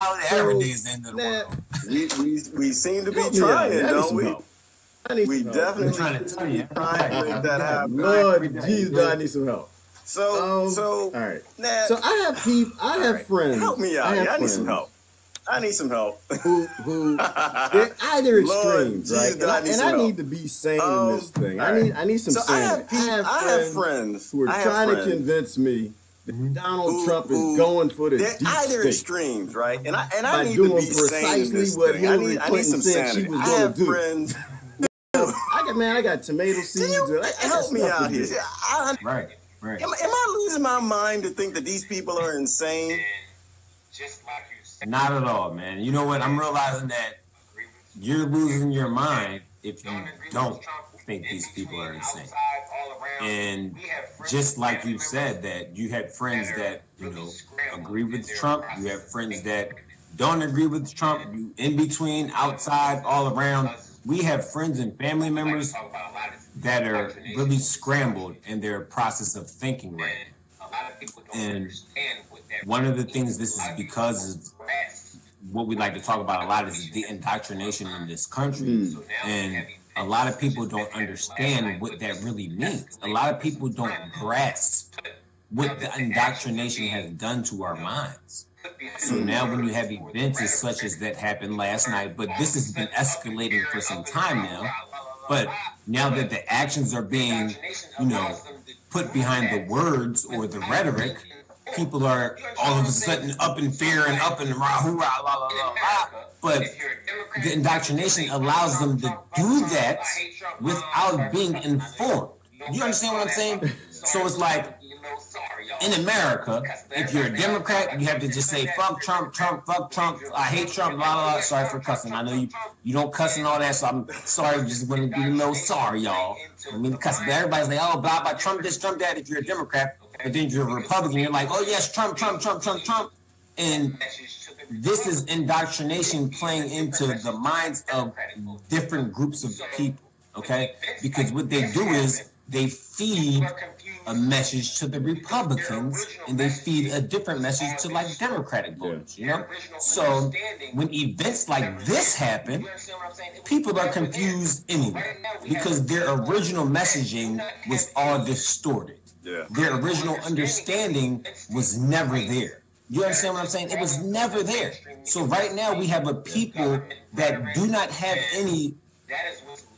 Every So day is the end of the now, world. We seem to be help me out trying, here. I need don't some we? help. I need We some help. definitely I'm trying to tell you. trying to make that happen. Lord Jesus, do I need some help? So, All right. Nat, So I have people. I all have right, friends. help me out. I have I need friends some help. I need some help. who they're either Lord extremes, Jesus, right? do I need And some I help? need to be sane in this thing. All right. I need some So sanity. I have friends who are trying to convince me that Donald Trump is going for the they're deep either state extremes, right? And I by need to doing be sane in precisely this what thing. Hillary I need Clinton some said she sanity. was I going to have do. friends. I got tomato seeds. Can you I got help me stuff out to here? do. Right. Am I losing my mind to think that these people are insane? Not at all, man. You know what? I'm realizing that you're losing your mind if you don't think these people are insane. And just like you said, that you had friends that, agree with Trump. You have friends that don't agree with Trump. You in between, outside, all around. We have friends and family members that are really scrambled in their process of thinking right now. And one of the things this is because of what we like to talk about a lot is the indoctrination in this country. And a lot of people don't understand what that really means. A lot of people don't grasp what the indoctrination has done to our minds. So now when you have events as such as that happened last night, but this has been escalating for some time now. But now that the actions are being, put behind the words or the rhetoric, people are all of a sudden up in fear and up in rah, hoorah, la, la, la, la. But the indoctrination allows them to do that without being informed. You understand what I'm saying? So it's like, in America, if you're a Democrat, you have to just say, fuck Trump, fuck Trump, I hate Trump, blah, blah, blah. Sorry for cussing. I know you don't cuss and all that, so I'm sorry, just want to be a little sorry, y'all. I mean, cuss. But everybody's like, oh, blah, blah, Trump this, Trump that, if you're a Democrat. But then you're a Republican, you're like, oh, yes, Trump. And this is indoctrination playing into the minds of different groups of people, okay? Because what they do is they feed a message to the Republicans and they feed a different message to like Democratic voters, So when events like this happen, people are confused anyway because their original messaging was all distorted. Yeah. Their original understanding was never there. You understand what I'm saying? It was never there. So right now we have a people that do not have any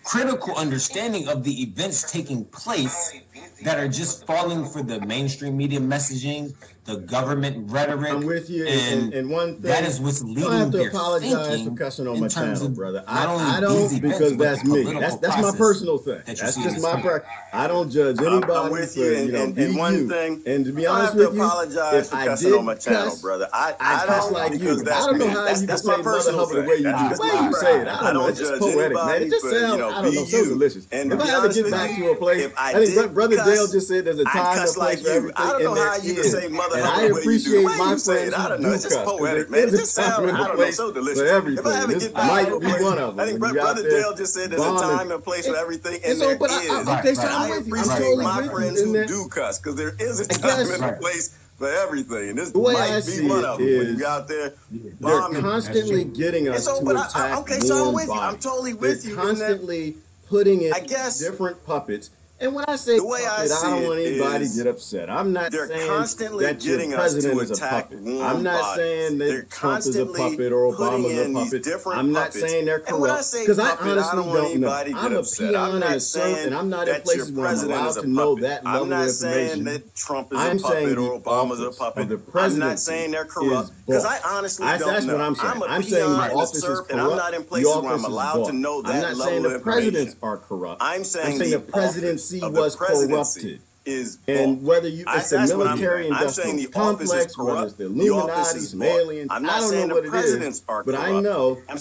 critical understanding of the events taking place that are just falling for the mainstream media messaging, the government rhetoric. I'm with you. And one thing, that is what's leading I don't have to their apologize thinking for cussing on my channel, brother. I don't because that's me. That's my personal thing. That's just my I don't judge anybody. I'm with you. And one thing, and to be I honest don't have with to you, apologize for cussing on my channel, brother. I cuss don't like because you. that's I don't know me. how you can That's say my personal mother the way you do. The way you say it, I don't know. It's just poetic, man. It just sounds, I don't know, so delicious. And if I had to get back to a place, I think Brother Dale just said there's a time and a place for everything. I don't know how you can say mother and I appreciate my friends I who don't know. do It's just cuss. poetic, man. It just sounds, I don't know, so delicious. For everything. If I ever This get back might to a be place, one of them. I think Brother Dale just said there's a time and place for everything, and there is. Okay, so I appreciate my friends who do cuss, because there is a time and a place for everything. And this might be one of them. When you out there bombing. They're constantly getting us to attack I'm with you. I'm totally with you. They're constantly putting it different puppets. And when I say puppet, I don't want anybody to get upset. I'm not saying that your president is a puppet. I'm not saying that Trump is a puppet or Obama's a puppet. I'm not saying they're corrupt, because I honestly don't know. I'm a peon and a serf, and I'm not in places where I'm allowed to know that level of information. I'm not saying that Trump is a puppet or Obama's a puppet. I'm not saying they're corrupt, because I honestly don't know. That's what I'm saying. I'm saying the office is corrupt. And I'm not in places where I'm allowed to know that level of information. I'm not saying the presidents are corrupt. I'm saying the presidency was corrupted. And whether it's the military industrial complex, whether it's the Illuminati, some aliens, I don't know what it is, but I know every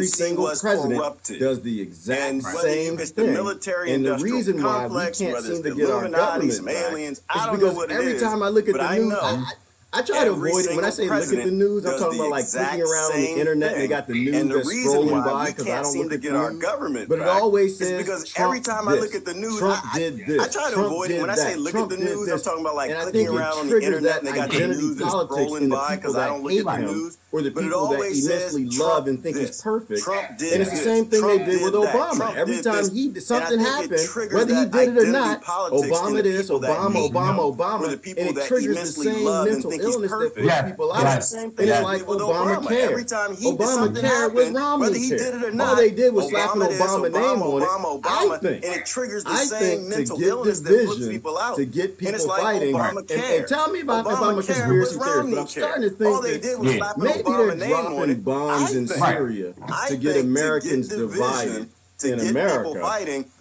single president does the exact same thing. And the reason why we can't seem to get our government right is because every time I look at the news, I try to avoid it. When I say look at the news, I'm talking about like clicking around on the internet and they got the news that's scrolling by because I don't look at the news. But it always says because every time I look at the news, Trump did this. I try to avoid it. When I say look at the news, I'm talking about like clicking around on the internet and they got the news that's scrolling by because I don't look at the news. or the people that immensely love and think is perfect. And it's the same thing they did with Obama. Every time something happened, whether he did it or not, Obama this, Obama, and it triggers the same mental illness that puts people out. And it's like Obamacare. Obamacare was Romney care. All they did was slap an Obama name on it. I think, and it triggers the same mental illness that puts people out. To get people fighting. And tell me if I'm a conspiracy theorist, but I'm starting to think that maybe they're dropping bombs in Syria to get Americans divided in America,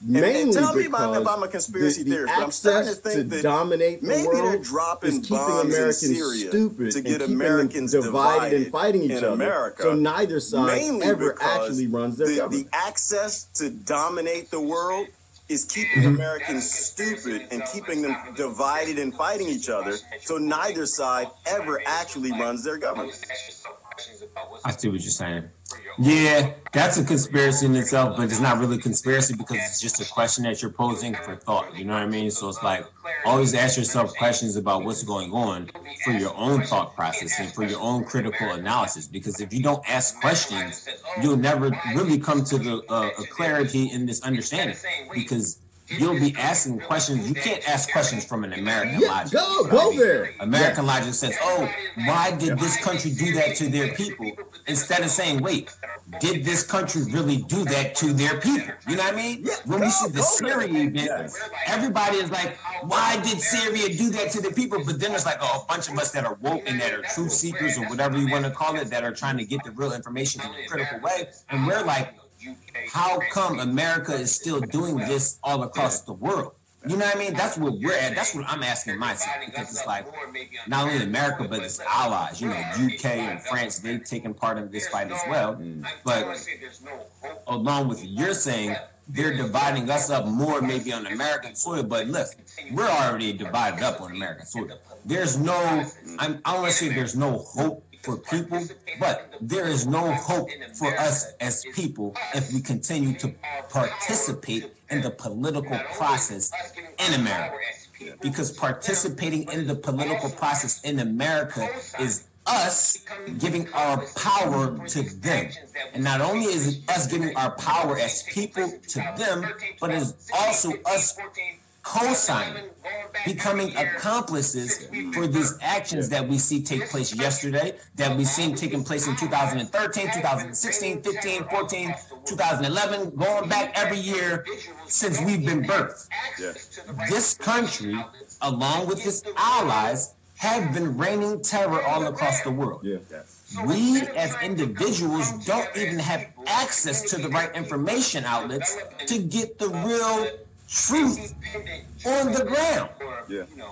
mainly because the access to dominate the world is keeping Americans stupid and keeping them divided and fighting each other. So neither side ever actually runs their government. The access to dominate the world is keeping Americans stupid and keeping them divided and fighting each other. So neither side ever actually runs their government. I see what you're saying. Yeah, that's a conspiracy in itself, but it's not really a conspiracy because it's just a question that you're posing for thought. You know what I mean? So it's like always ask yourself questions about what's going on for your own thought process and for your own critical analysis. Because if you don't ask questions, you'll never really come to the a clarity in this understanding. Because you'll be asking questions. You can't ask questions from an American logic. Go there. American logic says, oh, why did this country do that to their people? Instead of saying, wait, did this country really do that to their people? You know what I mean? When we see the Syria event, everybody is like, why did Syria do that to the people? But then it's like, oh, a bunch of us that are woke and that are truth seekers or whatever you want to call it, that are trying to get the real information in a critical way. And we're like, how come America is still doing this all across the world? You know what I mean? That's what we're at. That's what I'm asking myself, because it's like not only America, but its allies. You know, UK and France, they've taken part in this fight as well. But along with you're saying, they're dividing us up more maybe on American soil. But listen, we're already divided up on American soil. There's no, I don't want to say there's no hope for people, but there is no hope for us as people if we continue to participate in the political process in America. Because participating in the political process in America is us giving our power to them. And not only is it us giving our power as people to them, but it's also us co-signing, becoming accomplices for these actions that we see take place yesterday, that we seen taking place in 2013, 2016, 15, 14, 2011, going back every year since we've been birthed. This country, along with its allies, have been raining terror all across the world. We as individuals don't even have access to the right information outlets to get the real truth on the ground.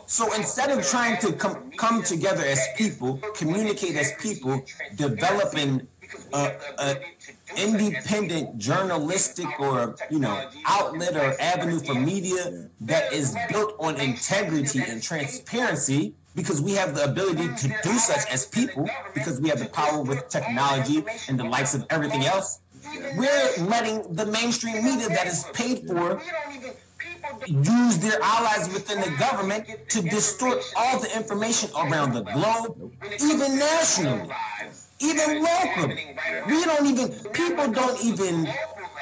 So instead of trying to come together as people, communicate as people, developing an independent journalistic or outlet or avenue for media that is built on integrity and transparency, because we have the ability to do such as people, because we have the power with technology and the likes of everything else, we're letting the mainstream media that is paid for use their allies within the government to distort all the information around the globe, even nationally, even locally. People don't even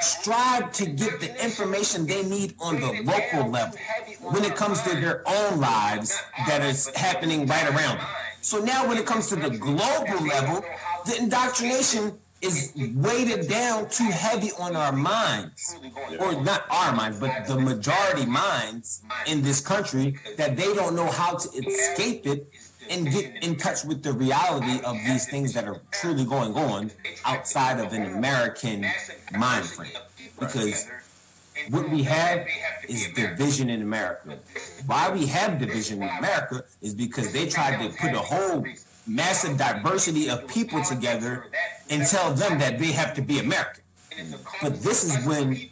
strive to get the information they need on the local level when it comes to their own lives that is happening right around them. So now when it comes to the global level, the indoctrination is weighted down too heavy on our minds, or not our minds, but the majority minds in this country, that they don't know how to escape it and get in touch with the reality of these things that are truly going on outside of an American mind frame. Because what we have is division in America. Why we have division in America is because they tried to put a whole massive diversity of people together and tell them that they have to be American. But this is why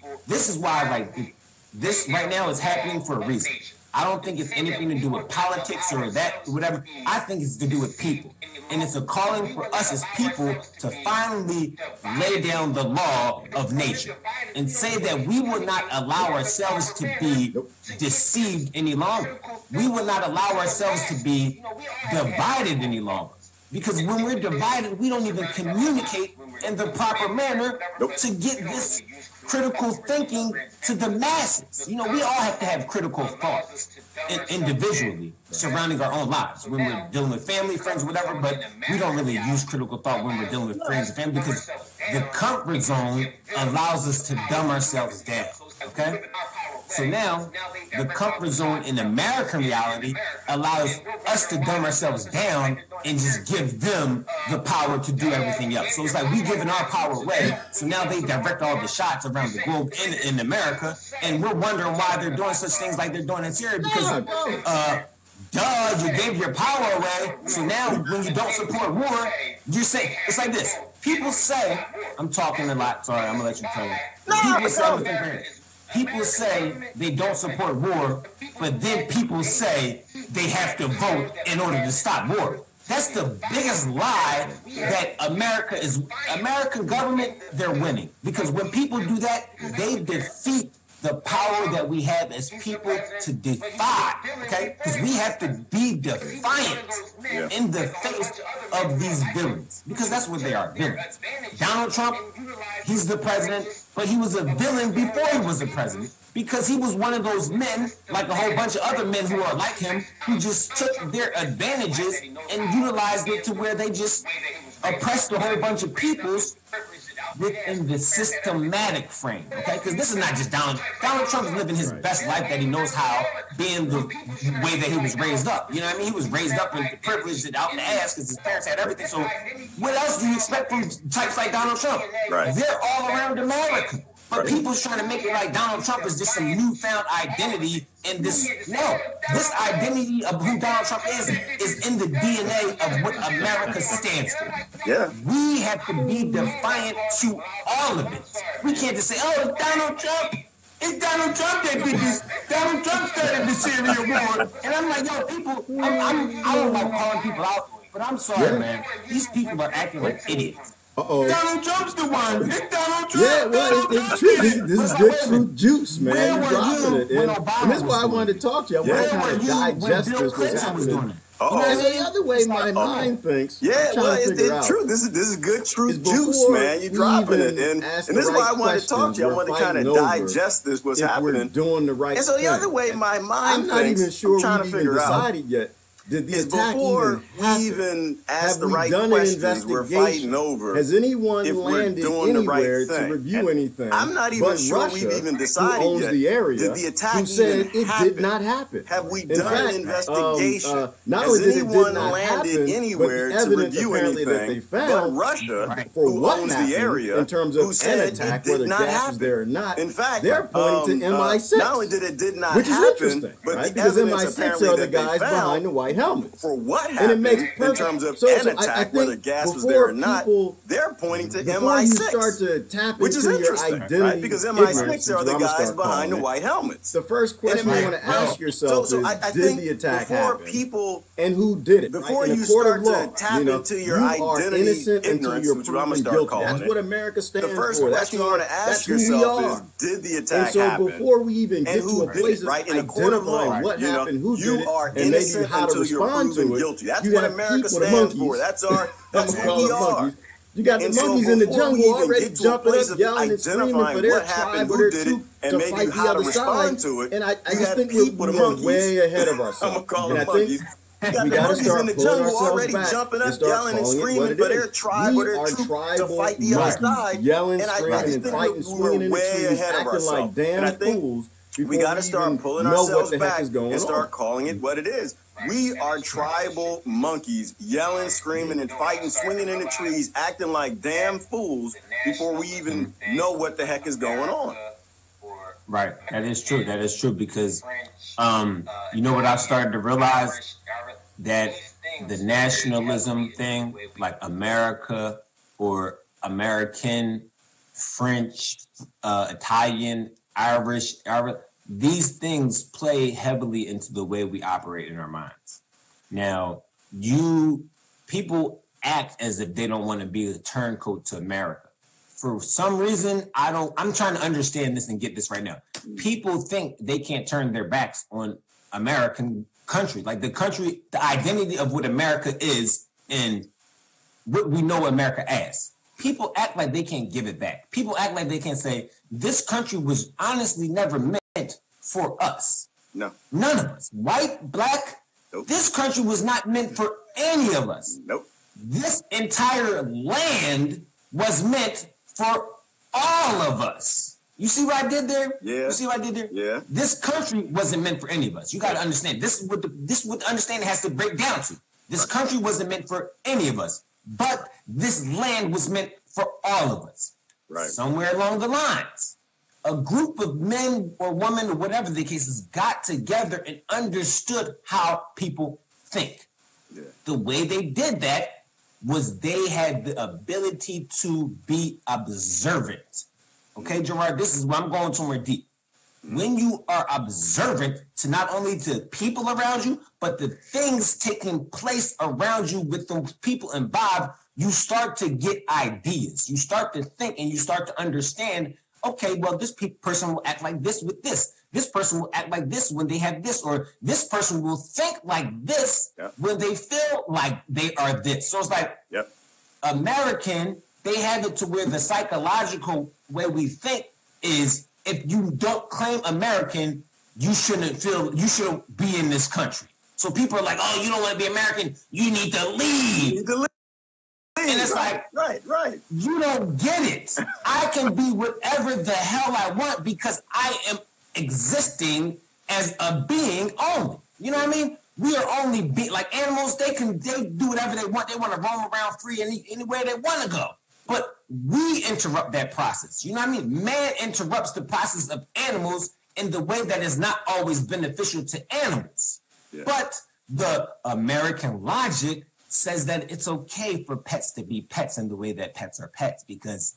this right now is happening for a reason. I don't think it's anything to do with politics or that, whatever. I think it's to do with people. And it's a calling for us as people to finally lay down the law of nature and say that we will not allow ourselves to be deceived any longer. We will not allow ourselves to be divided any longer. Because when we're divided, we don't even communicate in the proper manner to get this critical thinking to the masses. You know, we all have to have critical thoughts individually surrounding our own lives when we're dealing with family, friends, whatever, but we don't really use critical thought when we're dealing with friends and family because the comfort zone allows us to dumb ourselves down, okay? So now, the comfort zone in American reality allows us to dumb ourselves down and just give them the power to do everything else. So it's like we giving our power away, so now they direct all the shots around the globe in America, and we're wondering why they're doing such things like they're doing in Syria because, you gave your power away, so now when you don't support war, you're saying, it's like this. People say, I'm talking a lot, sorry, I'm gonna let you tell me. People say they don't support war, but then people say they have to vote in order to stop war. That's the biggest lie that American government, they're winning. Because when people do that, they defeat the power that we have as people to defy, okay? Because we have to be defiant in the face of these villains. Because that's what they are, villains. Donald Trump, he's the president, but he was a villain before he was the president. Because he was one of those men, like a whole bunch of other men who are like him, who just took their advantages and utilized it to where they just oppressed a whole bunch of peoples within the systematic frame, okay? Because this is not just Donald Trump is living his best life that he knows how, being the way that he was raised up. You know what I mean? He was raised up and privileged and out the ass because his parents had everything. So what else do you expect from types like Donald Trump? Right. They're all around America. But people's trying to make it like Donald Trump is just some newfound identity in this. No, this identity of who Donald Trump is in the DNA of what America stands for. Yeah. We have to be defiant to all of it. We can't just say, oh, it's Donald Trump. It's Donald Trump that did this. Donald Trump started the Syria war. And I'm like, yo, people, I don't like calling people out, but I'm sorry, man. These people are acting like idiots. Donald Trump's the one. It's Donald Trump. Yeah, well, it's true. This is good truth juice, man. You're dropping it. And this is why I wanted to talk to you. I want to kind of digest this, what's happening. And the other way my mind thinks. Yeah, well, it's true. This is good truth juice, man. You're dropping it. And this is why I wanted to talk to you. I want to kind of digest this, what's happening. We're doing the right thing. And so the other way my mind thinks, I'm not even sure we've even decided yet. Did the attack even ask the right questions we're fighting over? Has anyone landed anywhere to review anything? I'm not even sure we've even decided who owns yet. The area, did the attack who said even it did not happen? Have we done an investigation? Not only did anyone not landed happen, anywhere but the to review anything? That they found, but Russia, for who what owns the area, in terms of who said an attack, whether gas was there or not. In fact, they're pointing to MI6. Not only did it not which happen, is interesting, but right? the Because evidence MI6 are the guys behind the white helmets. For what and happened it makes in terms of an attack, whether gas was there or not, they're pointing to MI6. Before you start to tap which is into your interesting, identity, right? Because MI6 are the guys behind the white helmets. The first question you want to ask yourself is, did the attack happen? And who did it? Before you start to tap into your identity ignorance, which I'm going to start calling it. That's what America stands for. The first question you want to ask yourself is, did the attack happen? And so before we even get to a place of identifying what happened, who did it, and maybe how to respond to it, that's what America stands for. That's who we are. You got the monkeys in the jungle already jumping up, yelling and screaming for their tribe or their troop to fight the other side. And I just think we're way ahead of ourselves. And I think we got to start pulling ourselves back jumping up, and start yelling and calling it screaming what it for their is. tribe or their troop to fight the other side. Yelling, screaming, and fighting, swinging in the trees, acting like damn fools. We got to start pulling ourselves back and start calling it what it is. We are tribal monkeys, yelling, screaming, and fighting, swinging in the trees, acting like damn fools before we even know what the heck is going on. Right, that is true. That is true because, you know what I started to realize? That the nationalism thing, like America or American, French, Italian, Irish, these things play heavily into the way we operate in our minds. Now, people act as if they don't want to be a turncoat to America. For some reason, I'm trying to understand this and get this right now. People think they can't turn their backs on American country. Like the country, the identity of what America is in what we know America as. People act like they can't give it back. People act like they can't say, this country was honestly never meant for us. No. None of us. White, black, nope. This country was not meant for any of us. Nope. This entire land was meant for all of us. You see what I did there? Yeah. You see what I did there? Yeah. This country wasn't meant for any of us. You got to understand. This is what the understanding has to break down to. This country wasn't meant for any of us, but this land was meant for all of us. Right. Somewhere along the lines, a group of men or women or whatever the case is got together and understood how people think. Yeah. The way they did that was they had the ability to be observant. Okay, Gerard, this is where I'm going somewhere deep. When you are observant to not only the people around you, but the things taking place around you with those people involved, you start to get ideas. You start to think and you start to understand, okay, well, this person will act like this with this. This person will act like this when they have this, or this person will think like this when they feel like they are this. So it's like American, they have it to where the psychological way we think is, if you don't claim American, you shouldn't be in this country. So people are like, oh, you don't want to be American, you need to leave. You need to leave. And it's right. You don't get it. I can be whatever the hell I want because I am existing as a being only. You know what I mean? We are only like animals. They do whatever they want. They want to roam around free anywhere they want to go. But we interrupt that process. You know what I mean? Man interrupts the process of animals in the way that is not always beneficial to animals. Yeah. But the American logic says that it's okay for pets to be pets in the way that pets are pets because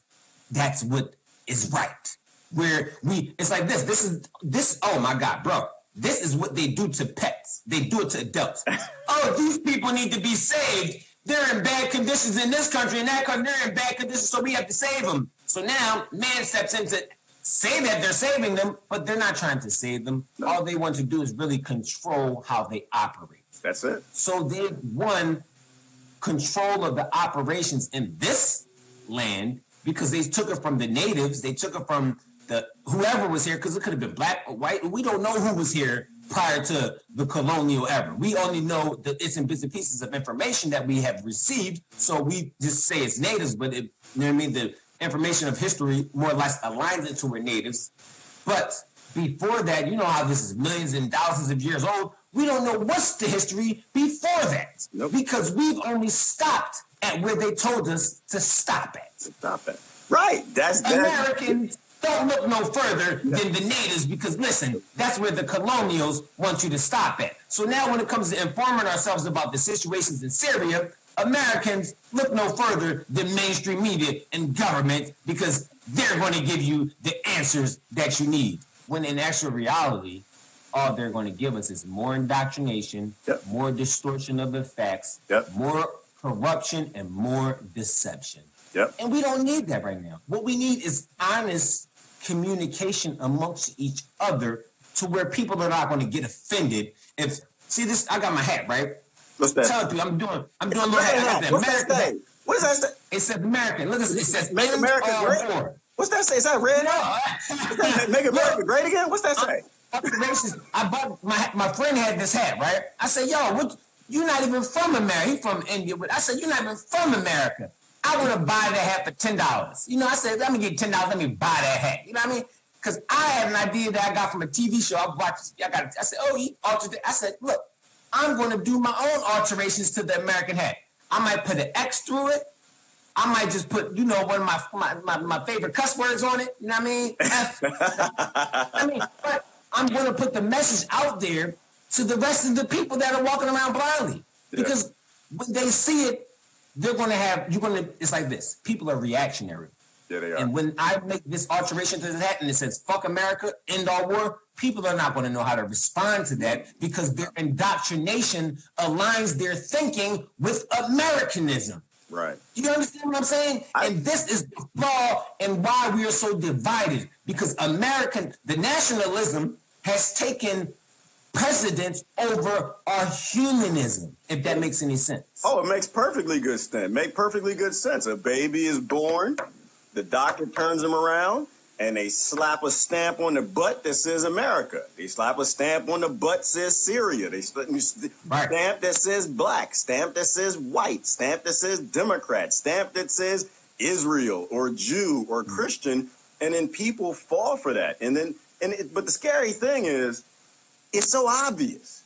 that's what is right. Where it's like this, oh my God, bro. This is what they do to pets. They do it to adults. Oh, these people need to be saved. They're in bad conditions in this country and that country. They're in bad conditions, so we have to save them. So now man steps in to say that they're saving them, but they're not trying to save them. No. All they want to do is really control how they operate. That's it. So they won control of the operations in this land because they took it from the natives. They took it from whoever was here, because it could have been black or white. We don't know who was here prior to the colonial era. We only know the bits and pieces of information that we have received. So we just say it's natives, but you know what I mean? The information of history more or less aligns it to we're natives. But before that, you know how this is millions and thousands of years old. We don't know what's the history before that. Nope. Because we've only stopped at where they told us to stop at. Right. That's Americans don't look no further than the natives because, listen, that's where the colonials want you to stop at. So now when it comes to informing ourselves about the situations in Syria, Americans look no further than mainstream media and government because they're going to give you the answers that you need. When in actual reality, all they're going to give us is more indoctrination, more distortion of the facts, more corruption, and more deception. And we don't need that right now. What we need is honest communication amongst each other to where people are not going to get offended. See this, I got my hat, right? What's that? Tell you, I'm doing a little hat. I got that What does that say? It says American. Look, it says Make America Great. War. What's that say? Is that red? No. Make America Great again? What's that say? I bought my friend had this hat, right? I said, yo, you're not even from America. He's from India, but I said, you're not even from America. I want to buy that hat for $10. You know, I said, let me get $10. Let me buy that hat. You know what I mean? Because I had an idea that I got from a TV show. I said, oh, he altered it. I said, look, I'm going to do my own alterations to the American hat. I might put an X through it. I might just put, one of my favorite cuss words on it. You know what I mean? F. But I'm going to put the message out there to the rest of the people that are walking around blindly. Because when they see it, it's like this. People are reactionary. Yeah, they are. And when I make this alteration to the hat and it says, fuck America, end all war, people are not going to know how to respond to that because their indoctrination aligns their thinking with Americanism. Right. You understand what I'm saying? And this is the flaw and why we are so divided because the nationalism has taken precedence over our humanism, if that makes any sense. Oh, it makes perfectly good sense. A baby is born, the doctor turns him around, and they slap a stamp on the butt that says America. They slap a stamp on the butt that says Syria. They stamp that says black, stamp that says white, stamp that says Democrat, stamp that says Israel or Jew or Christian, and then people fall for that. But the scary thing is, it's so obvious.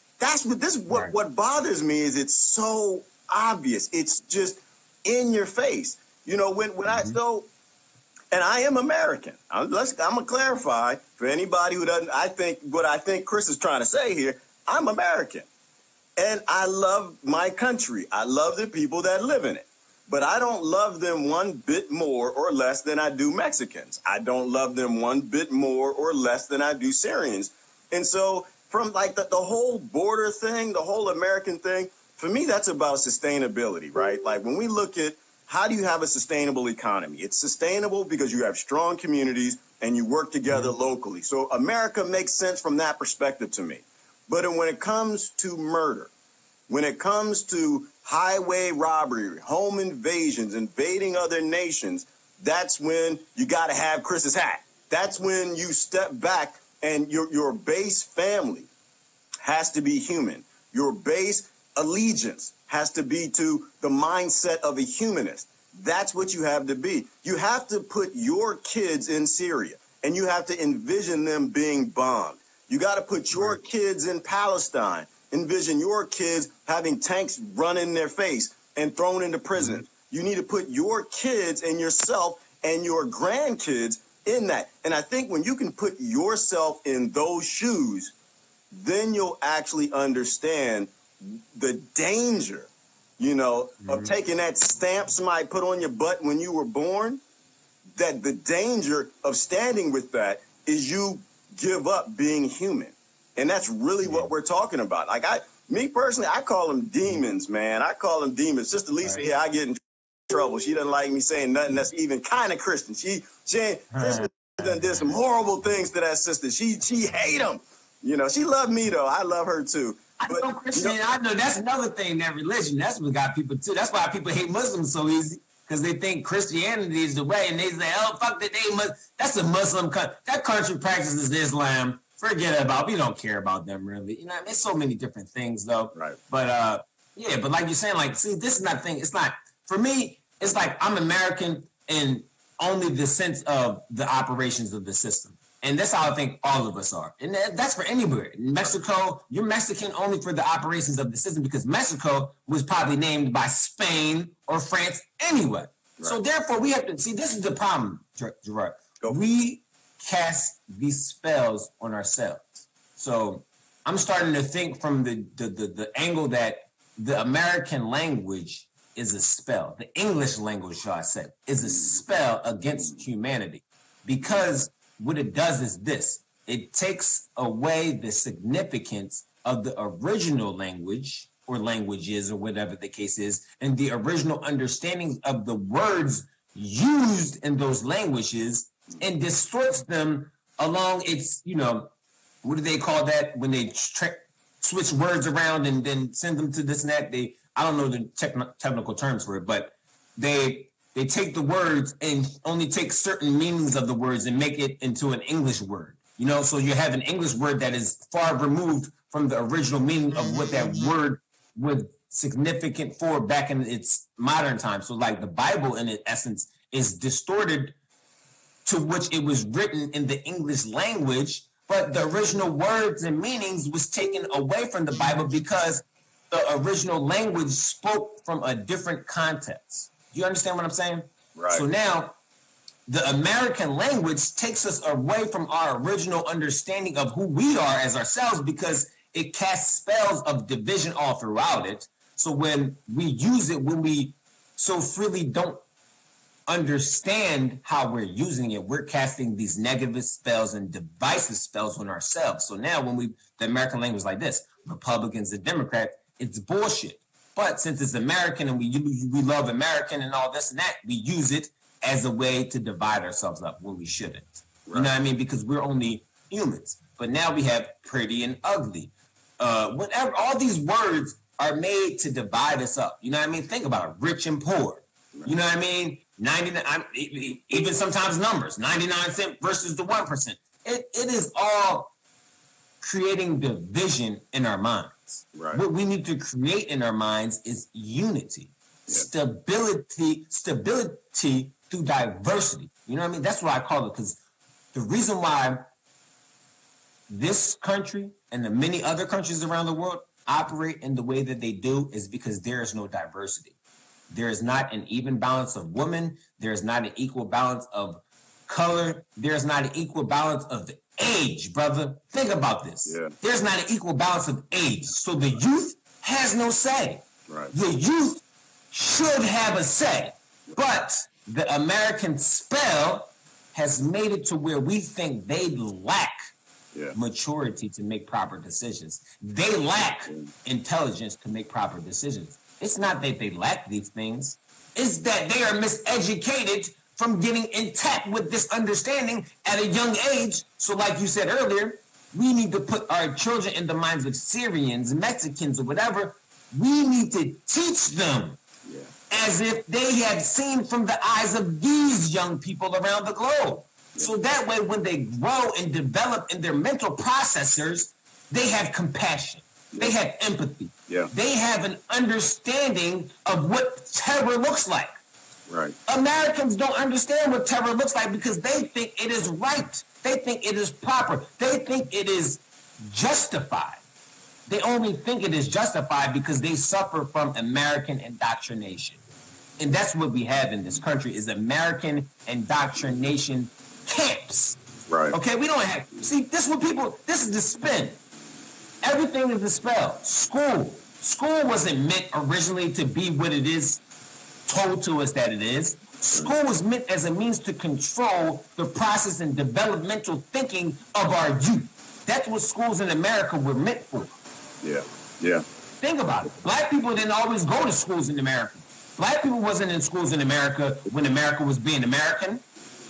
What bothers me is it's so obvious. It's just in your face. You know, and I am American. I'm gonna clarify for anybody who doesn't. I think Chris is trying to say here. I'm American, and I love my country. I love the people that live in it, but I don't love them one bit more or less than I do Mexicans. I don't love them one bit more or less than I do Syrians. And so, from like the whole border thing, the whole American thing, for me, that's about sustainability, right? Like when we look at how do you have a sustainable economy? It's sustainable because you have strong communities and you work together locally. So America makes sense from that perspective to me. But when it comes to murder, when it comes to highway robbery, home invasions, invading other nations, that's when you got to have Chris's hat. That's when you step back and your base family has to be human. Your base allegiance has to be to the mindset of a humanist. That's what you have to be. You have to put your kids in Syria, and you have to envision them being bombed. You got to put your kids in Palestine. Envision your kids having tanks run in their face and thrown into prison. You need to put your kids and yourself and your grandkids in that. And I think when you can put yourself in those shoes, then you'll actually understand the danger, you know, of taking that stamp somebody put on your butt when you were born. That the danger of standing with that is you give up being human. And that's really what we're talking about. Like me personally, I call them demons, man. I call them demons. Sister Lisa here, I get in trouble. She doesn't like me saying nothing that's even kind of Christian. She did some horrible things to that sister. She hate them. You know, she loved me though. I love her too. I know Christian. I know that's another thing. That religion. That's what got people too. That's why people hate Muslims so easy, because they think Christianity is the way, and they say, "Oh, fuck that, that's a Muslim country. That country practices Islam. Forget about. We don't care about them really. You know, there's so many different things though. Right. But but like you're saying, like, see, this is not the thing. It's not for me. It's like I'm American in only the sense of the operations of the system. And that's how I think all of us are. And that's for anywhere. In Mexico, you're Mexican only for the operations of the system, because Mexico was probably named by Spain or France anyway. Right. So therefore, we have to see, this is the problem, Gerard. We cast these spells on ourselves. So I'm starting to think from the angle that the American language is a spell. The English language, shall I say, is a spell against humanity, because what it does is this: it takes away the significance of the original language or languages or whatever the case is, and the original understandings of the words used in those languages, and distorts them along its, you know, what do they call that when they switch words around and then send them to this and that? I don't know the technical terms for it, but they take the words and only take certain meanings of the words and make it into an English word. You know, so you have an English word that is far removed from the original meaning of what that word was significant for back in its modern time. So like the Bible in its essence is distorted to which it was written in the English language, but the original words and meanings was taken away from the Bible because the original language spoke from a different context. Do you understand what I'm saying? Right. So now the American language takes us away from our original understanding of who we are as ourselves, because it casts spells of division all throughout it. So when we use it, when we so freely don't understand how we're using it, we're casting these negative spells and divisive spells on ourselves. So now when the American language is like this, Republicans and Democrats, it's bullshit. But since it's American and we love American and all this and that, we use it as a way to divide ourselves up when we shouldn't. Right. You know what I mean? Because we're only humans. But now we have pretty and ugly. whatever. All these words are made to divide us up. You know what I mean? Think about it, rich and poor. You know what I mean? 99, even sometimes numbers, 99% versus the 1%. It is all creating division in our minds. Right. What we need to create in our minds is unity, stability through diversity. You know what I mean? That's what I call it, because the reason why this country and the many other countries around the world operate in the way that they do is because there is no diversity. There is not an even balance of women. There is not an equal balance of color. There is not an equal balance of the age, brother. Think about this. Yeah. There's not an equal balance of age. So the youth has no say. Right. The youth should have a say. But the American spell has made it to where we think they lack maturity to make proper decisions. They lack intelligence to make proper decisions. It's not that they lack these things. It's that they are miseducated from getting intact with this understanding at a young age. So like you said earlier, we need to put our children in the minds of Syrians, Mexicans, or whatever. We need to teach them as if they had seen from the eyes of these young people around the globe. So that way, when they grow and develop in their mental processors, they have compassion. They have empathy. They have an understanding of what terror looks like. Right. Americans don't understand what terror looks like because they think it is right. They think it is proper. They think it is justified. They only think it is justified because they suffer from American indoctrination. And that's what we have in this country is American indoctrination camps. Right. Okay, we don't have, see, this is the spin. Everything is the spell. School wasn't meant originally to be what it is told to us that it is. School was meant as a means to control the process and developmental thinking of our youth. That's what schools in America were meant for. Yeah. Think about it. Black people didn't always go to schools in America. Black people wasn't in schools in America when America was being American.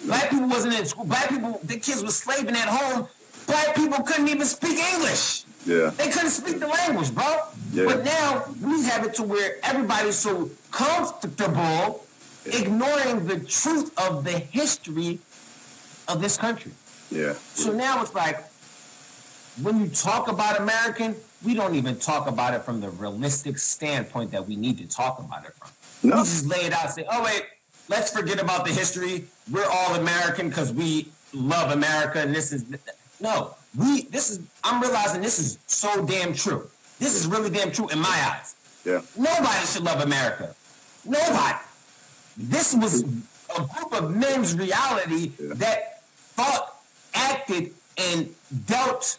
Black people wasn't in school. Black people, the kids were slaving at home. Black people couldn't even speak English. They couldn't speak the language, bro. But now we have it to where everybody's so comfortable ignoring the truth of the history of this country. So now it's like, when you talk about American, we don't even talk about it from the realistic standpoint that we need to talk about it from. We just lay it out and say, oh, wait, let's forget about the history. We're all American because we love America, and this is... No, I'm realizing this is so damn true. This is really damn true in my eyes. Nobody should love America. Nobody. This was a group of men's reality that thought, acted, and dealt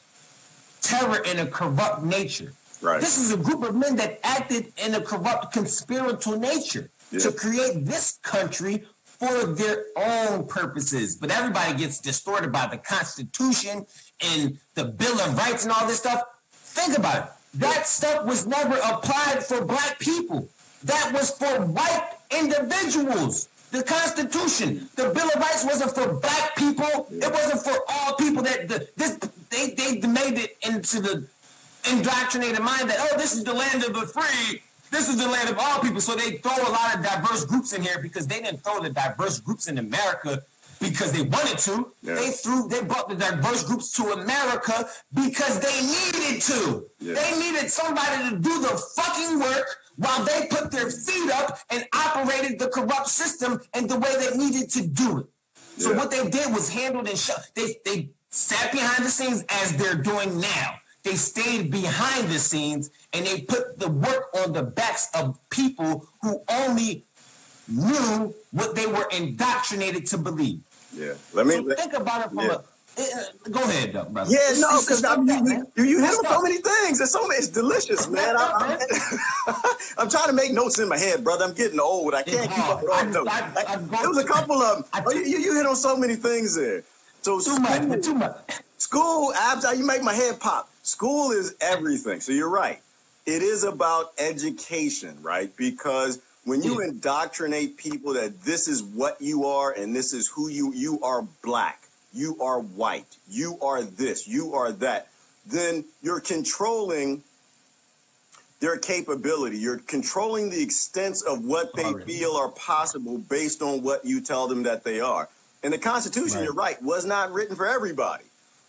terror in a corrupt nature. This is a group of men that acted in a corrupt, conspiratorial nature to create this country for their own purposes. But everybody gets distorted by the Constitution and the Bill of Rights and all this stuff. Think about it. That stuff was never applied for black people. That was for white individuals. The Constitution, the Bill of Rights wasn't for black people. It wasn't for all people. They made it into the indoctrinated mind that, oh, this is the land of the free. This is the land of all people. So they throw a lot of diverse groups in here because they didn't throw the diverse groups in America because they wanted to. They brought the diverse groups to America because they needed to. They needed somebody to do the fucking work while they put their feet up and operated the corrupt system in the way they needed to do it. So what they did was handled and they sat behind the scenes as they're doing now. They stayed behind the scenes and they put the work on the backs of people who only knew what they were indoctrinated to believe. Think about it from a... Go ahead, though, brother. Because you hit on so many things. It's delicious, man. I'm trying to make notes in my head, brother. I'm getting old. I can't keep up with all the notes. There was a couple of them. You hit on so many things there. So too much. School, you make my head pop. School is everything. So you're right. It is about education, right? Because when you indoctrinate people that this is what you are and this is who you are black, you are white, you are this, you are that. then you're controlling their capability. You're controlling the extent of what they feel are possible based on what you tell them that they are. And the Constitution, you're right, was not written for everybody.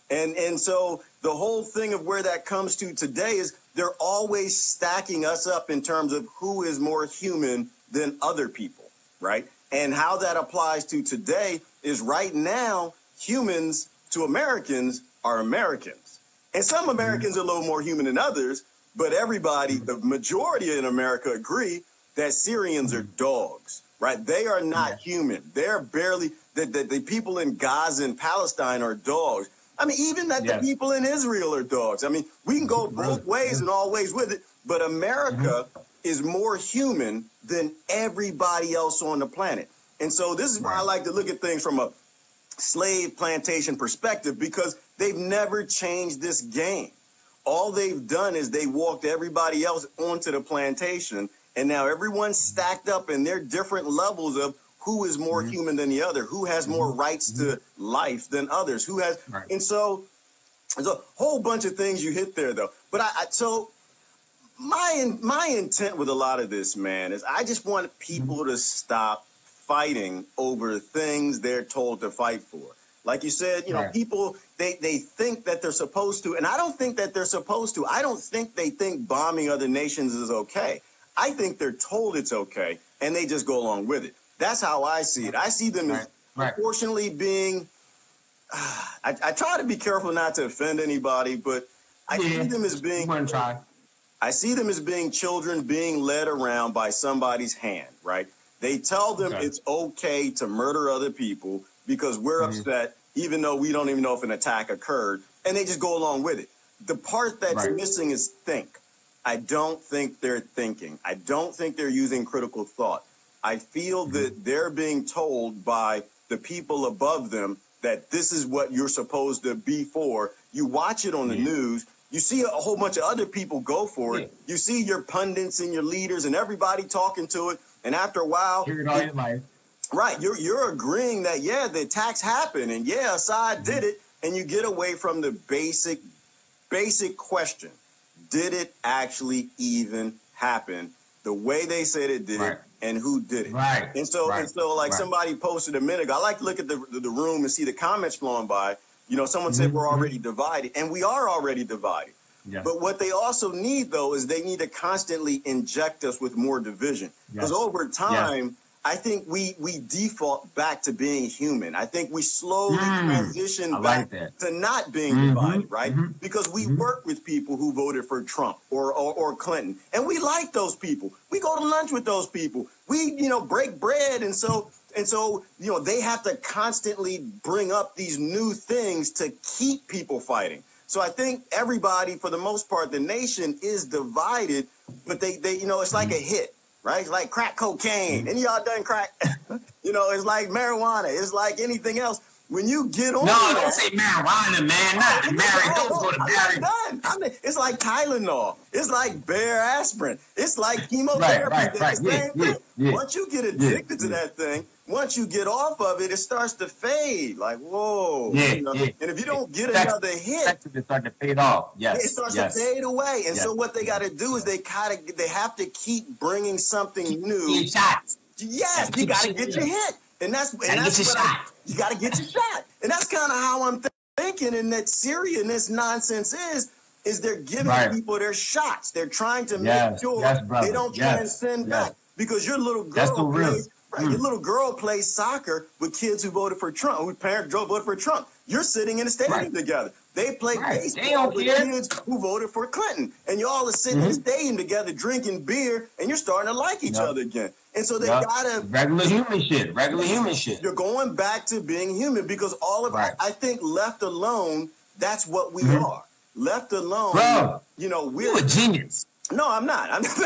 And so the whole thing of where that comes to today is they're always stacking us up in terms of who is more human than other people, right? And how that applies to today is right now, humans to Americans are Americans. And some Americans are a little more human than others, but everybody, the majority in America agree that Syrians are dogs, right? They are not human. They're barely, the people in Gaza and Palestine are dogs. I mean, even that the people in Israel are dogs. I mean, we can go both ways and all ways with it, but America is more human than everybody else on the planet. And so this is why I like to look at things from a slave plantation perspective, because they've never changed this game. All they've done is they walked everybody else onto the plantation, and now everyone's stacked up in their different levels of who is more human than the other, who has more rights to life than others, who has, and so there's a whole bunch of things you hit there, though. But so my intent with a lot of this, man, is I just want people to stop fighting over things they're told to fight for. Like you said, you know, people, they think that they're supposed to, and I don't think that they're supposed to. I don't think they think bombing other nations is okay. I think they're told it's okay, and they just go along with it. That's how I see it. I see them as proportionally being, I try to be careful not to offend anybody, but I see them as being, I see them as being children being led around by somebody's hand, right? They tell them it's okay to murder other people because we're upset, even though we don't even know if an attack occurred, and they just go along with it. The part that's missing is think. I don't think they're thinking. I don't think they're using critical thought. I feel that they're being told by the people above them that this is what you're supposed to be for. You watch it on the news. You see a whole bunch of other people go for it. You see your pundits and your leaders and everybody talking to it. And after a while, hear it all your life. Right, you're agreeing that, yeah, the attacks happened, and yeah, Assad did it, and you get away from the basic question. Did it actually even happen the way they said it did, and who did it? And so, like somebody posted a minute ago, I like to look at the room and see the comments flowing by. You know, someone said we're already divided, and we are already divided. But what they also need, though, is they need to constantly inject us with more division. Because over time, I think we default back to being human. I think we slowly transition back to not being divided, right? Because we work with people who voted for Trump or Clinton, and we like those people. We go to lunch with those people. We, you know, break bread, and so, you know, they have to constantly bring up these new things to keep people fighting. So I think everybody, for the most part, the nation is divided, but they you know, it's like a hit. Right? It's like crack cocaine. Any of y'all done crack? You know, it's like marijuana. It's like anything else. When you get on... No, don't say marijuana, man. Not Mary. Don't go to Mary. I'm done. It's like Tylenol. It's like Bear asprin. It's like chemotherapy. Once you get addicted to that thing, once you get off of it, it starts to fade. Like, whoa. You know? And if you don't get another hit, it starts to fade off. It starts to fade away. And so what they got to do is they have to keep bringing something new. Shots. Yes, you got to get your hit. And that's what you got to get your shot. And that's kind of how I'm thinking. And that Syria and this nonsense is they're giving people their shots. They're trying to make sure they don't transcend back. Because your little girl plays soccer with kids who voted for Trump, whose parents voted for Trump. You're sitting in a stadium together. They play baseball with kids who voted for Clinton. And y'all are sitting in a stadium together drinking beer, and you're starting to like each other again. And so they gotta... Regular human shit. You're going back to being human because all of I think left alone, that's what we are. Left alone, bro, you know, we're a genius. No, I'm not. I'm just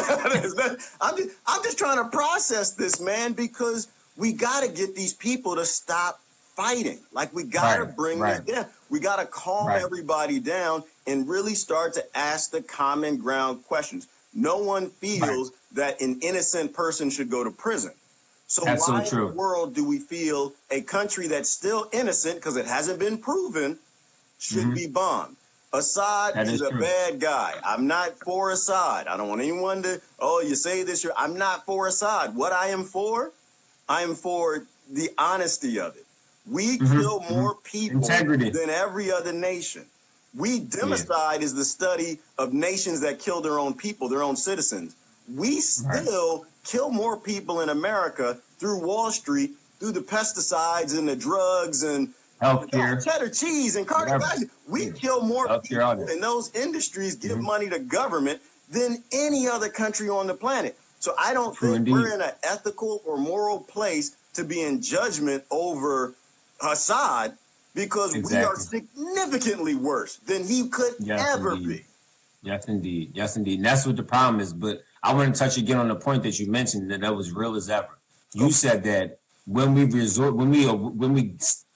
trying to process this, man, because we got to get these people to stop fighting. Like, we got to bring them down. We got to calm everybody down and really start to ask the common ground questions. No one feels that an innocent person should go to prison. So why in the world do we feel a country that's still innocent, because it hasn't been proven, should be bombed? Assad is a bad guy. I'm not for Assad. I don't want anyone to, oh, you say this, I'm not for Assad. What I am for the honesty of it. We kill more people than every other nation. Democide is the study of nations that kill their own people, their own citizens. We still kill more people in America through Wall Street, through the pesticides and the drugs and healthcare, cheddar cheese and cardiovascular. We kill more people, and those industries give money to government than any other country on the planet. So I don't think we're in an ethical or moral place to be in judgment over Assad, because we are significantly worse than he could ever be. Yes, indeed. Yes, indeed. And that's what the problem is. But I want to touch again on the point that you mentioned that was real as ever. You said that when we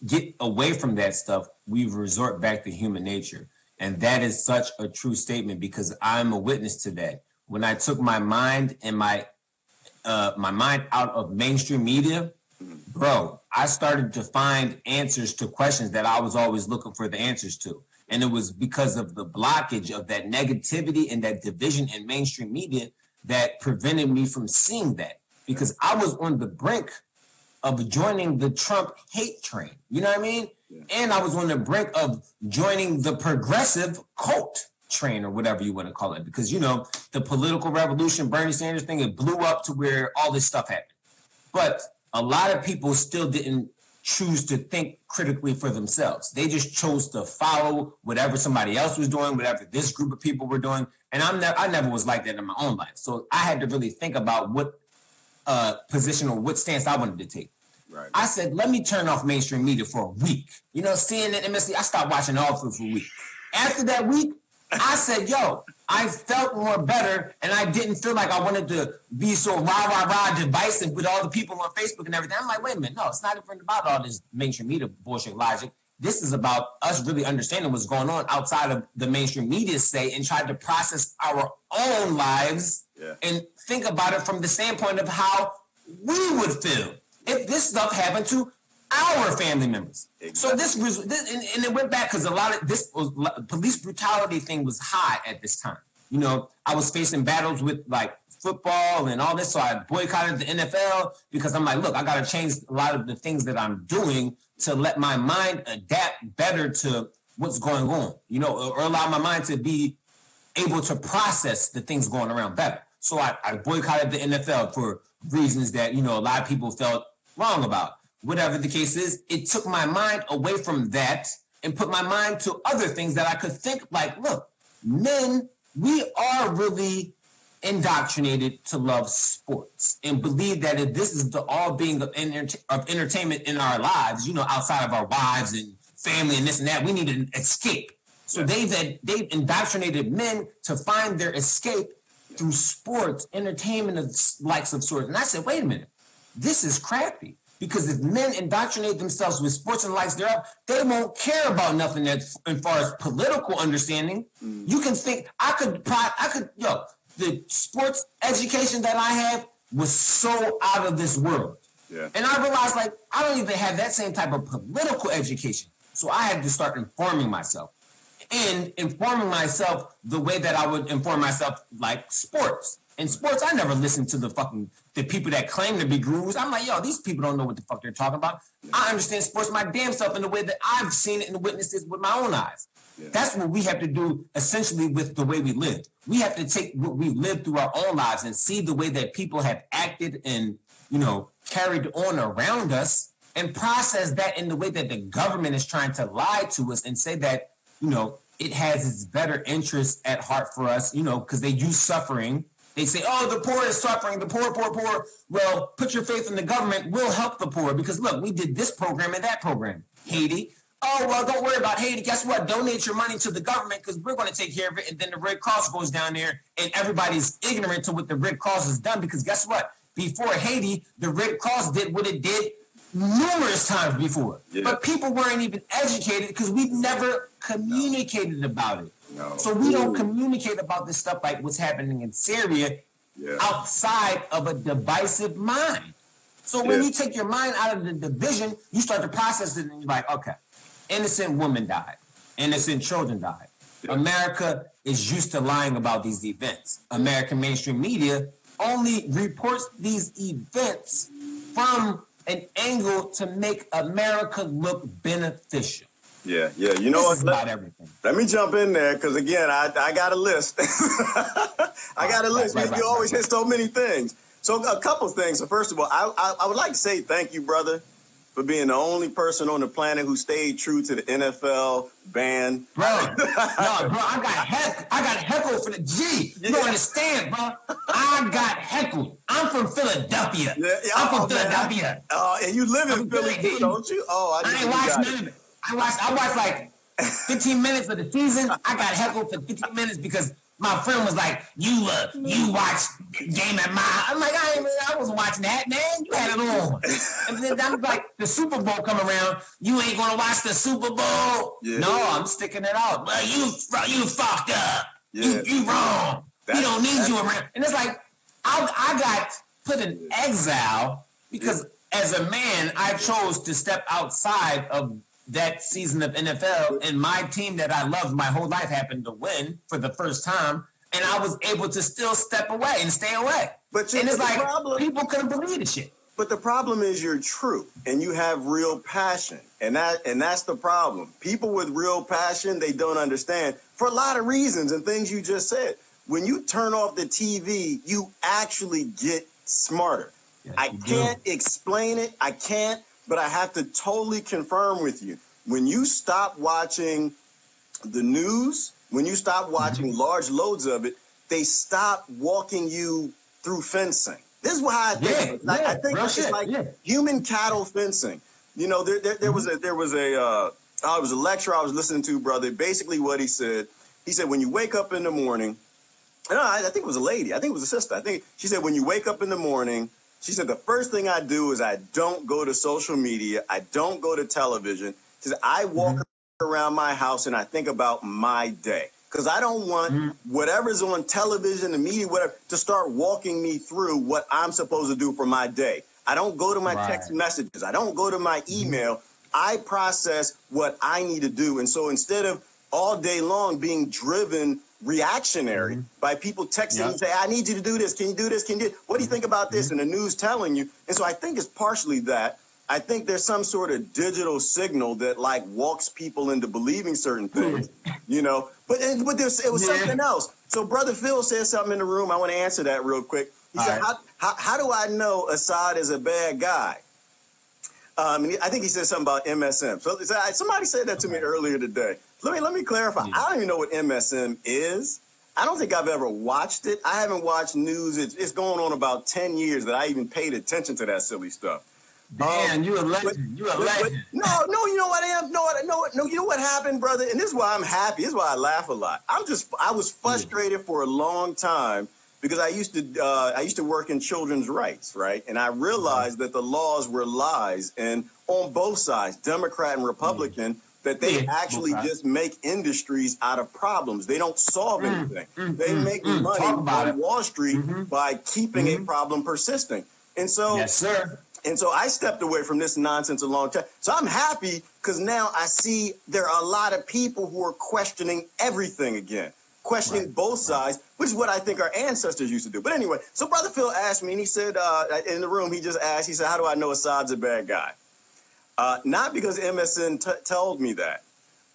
get away from that stuff, we resort back to human nature. And that is such a true statement, because I'm a witness to that. When I took my mind and my mind out of mainstream media, bro, I started to find answers to questions that I was always looking for the answers to. And it was because of the blockage of that negativity and that division in mainstream media that prevented me from seeing that. Because I was on the brink of joining the Trump hate train. You know what I mean? Yeah. And I was on the brink of joining the progressive cult train, or whatever you want to call it. Because, you know, the political revolution, Bernie Sanders thing, it blew up to where all this stuff happened. But a lot of people still didn't choose to think critically for themselves. They just chose to follow whatever somebody else was doing, whatever this group of people were doing. And I never was like that in my own life. So I had to really think about what position or what stance I wanted to take. Right. I said, let me turn off mainstream media for a week. You know, CNN, MSC, I stopped watching all of it for a week. After that week, I said, yo, I felt more better, and I didn't feel like I wanted to be so rah, divisive with all the people on Facebook and everything. I'm like, wait a minute, no, it's not even about all this mainstream media bullshit logic. This is about us really understanding what's going on outside of the mainstream media say, and try to process our own lives and think about it from the standpoint of how we would feel if this stuff happened to our family members. Exactly. So and it went back because a lot of this police brutality thing was high at this time. You know, I was facing battles with like football and all this, so I boycotted the NFL because I'm like, look, I got to change a lot of the things that I'm doing to let my mind adapt better to what's going on, you know, or allow my mind to be able to process the things going around better. So I boycotted the NFL for reasons that, you know, a lot of people felt wrong about. Whatever the case is, it took my mind away from that and put my mind to other things that I could think like, look, men, we are really indoctrinated to love sports and believe that if this is the all being of entertainment in our lives, you know, outside of our wives and family and this and that, we need an escape. So they've indoctrinated men to find their escape through sports, entertainment of likes of sorts. And I said, wait a minute, this is crappy. Because if men indoctrinate themselves with sports and likes thereof, they won't care about nothing as far as political understanding. You can think, the sports education that I have was so out of this world. Yeah. And I realized, like, I don't even have that same type of political education. So I had to start informing myself. And informing myself the way that I would inform myself, like sports. In sports, I never listened to the people that claim to be gurus. I'm like, yo, these people don't know what the fuck they're talking about. I understand sports my damn self in the way that I've seen it and witnessed it with my own eyes. Yeah. That's what we have to do essentially with the way we live. We have to take what we lived through our own lives and see the way that people have acted and, you know, carried on around us and process that in the way that the government is trying to lie to us and say that, you know, it has its better interests at heart for us, you know, because they use suffering. They say, oh, the poor is suffering, the poor. Well, put your faith in the government. We'll help the poor because, look, we did this program and that program. Haiti. Oh, well, don't worry about Haiti. Guess what? Donate your money to the government because we're going to take care of it. And then the Red Cross goes down there and everybody's ignorant to what the Red Cross has done because guess what? Before Haiti, the Red Cross did what it did numerous times before. Yeah. But people weren't even educated because we've never communicated about it. No. So we don't communicate about this stuff like what's happening in Syria outside of a divisive mind. So when you take your mind out of the division, you start to process it and you're like, okay, innocent women died. Innocent children died. America is used to lying about these events. American mainstream media only reports these events from an angle to make America look beneficial. Yeah. You know what? About everything. Let me jump in there because, again, I got a list. I got a list. You always hit so many things. So a couple things. So first of all, I would like to say thank you, brother, for being the only person on the planet who stayed true to the NFL ban. Bro, I got heckled for the G. You don't understand, bro. I got heckled. I'm from Philadelphia. I'm from Philadelphia. And you live in Philly too, don't you? Oh, I ain't watched none of it. I watched like 15 minutes of the season. I got heckled for 15 minutes because my friend was like, you watch game at my. I'm like, I wasn't watching that, man. You had it on. And then I'm like, the Super Bowl come around. You ain't gonna watch the Super Bowl. Yeah. No, I'm sticking it out. But you fucked up. Yeah. You wrong. We don't need you around. And it's like, I got put in exile because as a man, I chose to step outside of that season of NFL, and my team that I loved my whole life happened to win for the first time, and I was able to still step away and stay away. And it's like, people couldn't believe the shit. But the problem is you're true, and you have real passion, and that's the problem. People with real passion, they don't understand for a lot of reasons and things you just said. When you turn off the TV, you actually get smarter. Yes, I can't explain it. I can't. But I have to totally confirm with you. When you stop watching the news, when you stop watching large loads of it, they stop walking you through fencing. This is why I think I think it's like human cattle fencing. You know, there was a lecture I was listening to, brother. Basically, what he said when you wake up in the morning, I think it was a lady, I think it was a sister. I think she said when you wake up in the morning. She said, the first thing I do is I don't go to social media. I don't go to television. She said, I walk around my house and I think about my day. Because I don't want whatever's on television, the media, whatever, to start walking me through what I'm supposed to do for my day. I don't go to my text messages. I don't go to my email. I process what I need to do. And so instead of all day long being driven reactionary by people texting and say, I need you to do this. Can you do this? Can you do? What do you think about this? And the news telling you. And so I think it's partially that. I think there's some sort of digital signal that like walks people into believing certain things, you know. But it was something else. So Brother Phil said something in the room. I want to answer that real quick. He said, how do I know Assad is a bad guy? I think he said something about MSM. So somebody said that to me earlier today. Let me clarify. I don't even know what MSM is. I don't think I've ever watched it. I haven't watched news. It's going on about 10 years that I even paid attention to that silly stuff. Man, you a legend. You a legend. No, you know what I am? No, you know what happened, brother? And this is why I'm happy. This is why I laugh a lot. I was frustrated for a long time because I used to work in children's rights, right? And I realized that the laws were lies, and on both sides, Democrat and Republican, that they actually just make industries out of problems. They don't solve anything. They make money on Wall Street by keeping a problem persisting. And so, yes, sir. And so I stepped away from this nonsense a long time. So I'm happy because now I see there are a lot of people who are questioning everything again, questioning both sides, which is what I think our ancestors used to do. But anyway, so Brother Phil asked me, and he said in the room, he just asked, he said, how do I know Assad's a bad guy? Not because MSN told me that,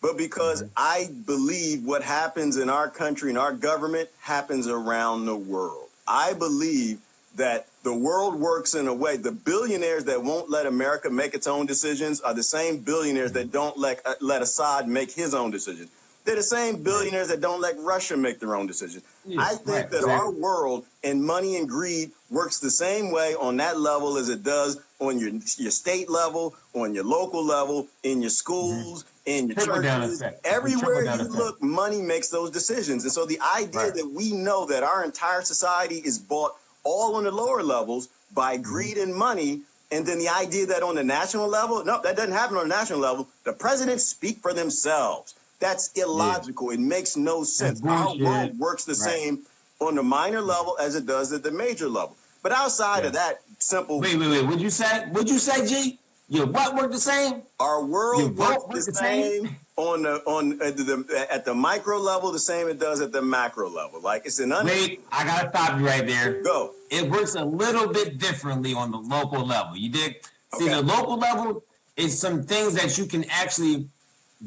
but because I believe what happens in our country and our government happens around the world. I believe that the world works in a way. The billionaires that won't let America make its own decisions are the same billionaires that don't let Assad make his own decisions. They're the same billionaires that don't let Russia make their own decisions. I think that our world and money and greed works the same way on that level as it does on your state level, on your local level, in your schools, in your churches. Everywhere you look, money makes those decisions. And so the idea that we know that our entire society is bought all on the lower levels by greed and money, and then the idea that on the national level, no, that doesn't happen on the national level. The presidents speak for themselves. That's illogical. It makes no sense. Our world works the same on the minor level as it does at the major level. But outside of that simple... Wait. What'd you say, G? Your what work the same? Our world works the same at the micro level the same it does at the macro level. Like it's an Wait, I gotta stop you right there. Go. It works a little bit differently on the local level. You dig? See, the local level is some things that you can actually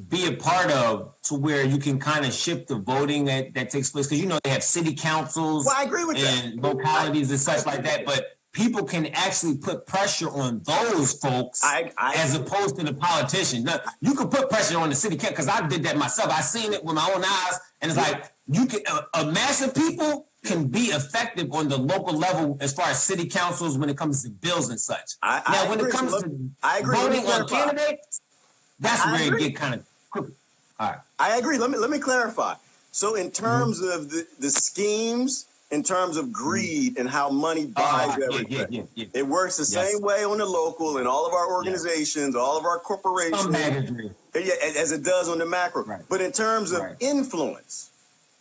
be a part of to where you can kind of shift the voting that takes place. Because, you know, they have city councils I agree with and localities and such like that. But people can actually put pressure on those folks as opposed to the politician. Now, you can put pressure on the city council because I did that myself. I seen it with my own eyes. And it's like you can a mass of people can be effective on the local level as far as city councils when it comes to bills and such. When it comes to voting on candidates, that's where it get kind of crooked. All right. I agree. Let me clarify. So in terms of the schemes, in terms of greed and how money buys everything, it works the same way on the local and all of our organizations, all of our corporations, as it does on the macro. Right. But in terms of influence,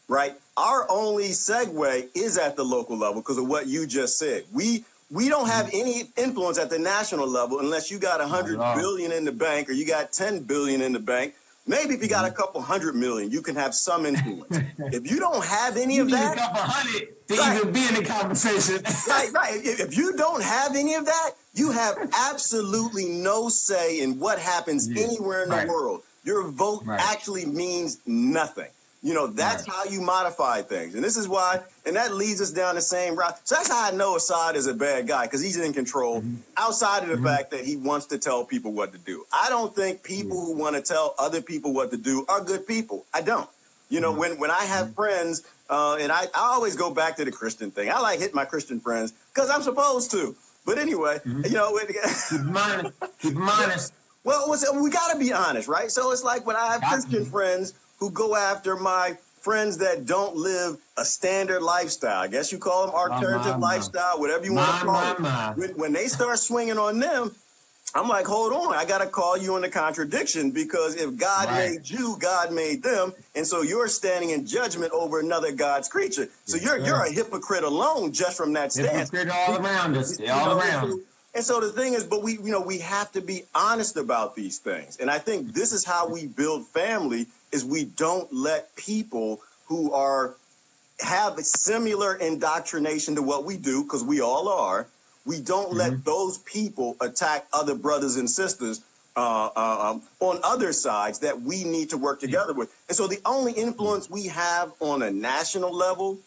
right, our only segue is at the local level because of what you just said. We don't have any influence at the national level unless you got $100 billion in the bank or you got $10 billion in the bank. Maybe if you got a couple $100 million, you can have some influence. If you don't have any of that, a couple hundred to even be in the conversation. right. If you don't have any of that, you have absolutely no say in what happens anywhere in the world. Your vote actually means nothing. You know, that's how you modify things. And this is why, and that leads us down the same route. So that's how I know Assad is a bad guy, because he's in control outside of the fact that he wants to tell people what to do. I don't think people who want to tell other people what to do are good people. I don't. You know, when I have friends, and I always go back to the Christian thing. I like hitting my Christian friends because I'm supposed to. But anyway, you know. Keep them honest. Well, we got to be honest, right? So it's like when I have Christian friends who go after my friends that don't live a standard lifestyle. I guess you call them alternative lifestyle, whatever you want to call it. When they start swinging on them, I'm like, hold on, I got to call you on the contradiction, because if God made you, God made them. And so you're standing in judgment over another God's creature. So you're a hypocrite alone just from that stance. Hypocrite all around us, all around. And so the thing is, but we have to be honest about these things. And I think this is how we build family, is we don't let people who have a similar indoctrination to what we do, because we all are, we don't let those people attack other brothers and sisters on other sides that we need to work together with. And so the only influence we have on a national level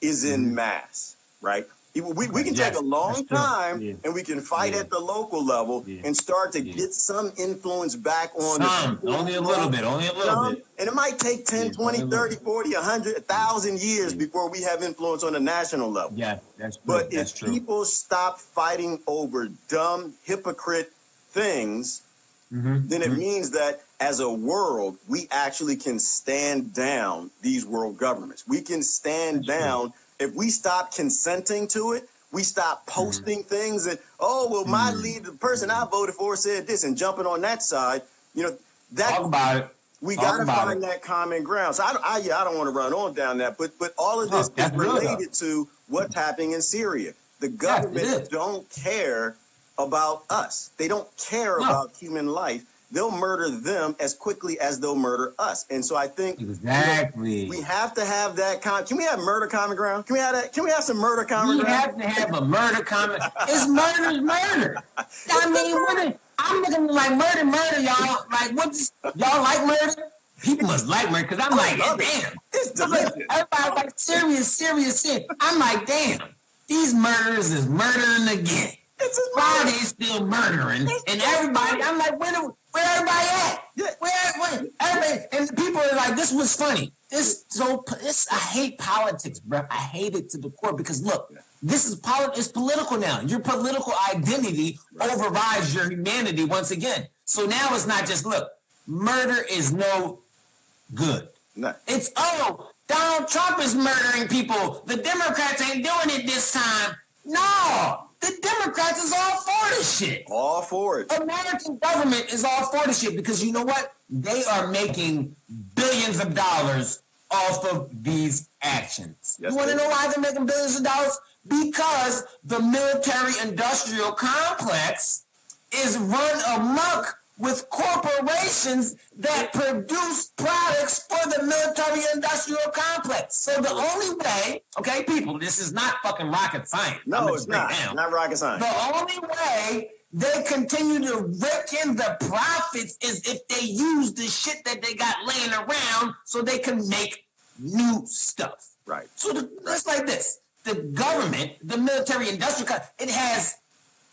is in mass, right? We can take a long time and we can fight at the local level and start to get some influence back on only a little bit. And it might take 10, 20, 30, 40, 100, 1,000 years before we have influence on the national level. Yeah, that's true. But if people stop fighting over dumb, hypocrite things, then it means that as a world, we actually can stand down these world governments. We can stand down. If we stop consenting to it, we stop posting things that, my leader, the person I voted for said this, and jumping on that side, talk about it. We got to find that common ground. So I don't want to run on down that, but all of this is related to what's happening in Syria. The government don't care about us. They don't care about human life. They'll murder them as quickly as they'll murder us. And so I think we have to have that. Can we have murder common ground? Can we have that? Can we have some murder common ground? We have to have a murder common. It's murder. I mean, I'm looking like murder, y'all. Like, y'all like murder? People must like murder, because I'm like, damn. It's delicious. Everybody's like, serious shit. I'm like, damn. These murderers is murdering again. Why are they still murdering? And everybody, I'm like, where everybody at? Where everybody? And people are like, this was funny. I hate politics, bro. I hate it to the core, because look, it's political now. Your political identity overrides your humanity once again. So now it's not just, look, murder is no good. No. It's, Donald Trump is murdering people. The Democrats ain't doing it this time. No. The Democrats is all for this shit. All for it. American government is all for this shit, because you know what? They are making billions of dollars off of these actions. You want to know why they're making billions of dollars? Because the military-industrial complex is run amok with corporations that produce products for the military-industrial complex. So the only way, okay, people, this is not fucking rocket science. No, it's not. Not rocket science. The only way they continue to rake in the profits is if they use the shit that they got laying around so they can make new stuff. Right. So it's like this. The government, the military-industrial complex, it has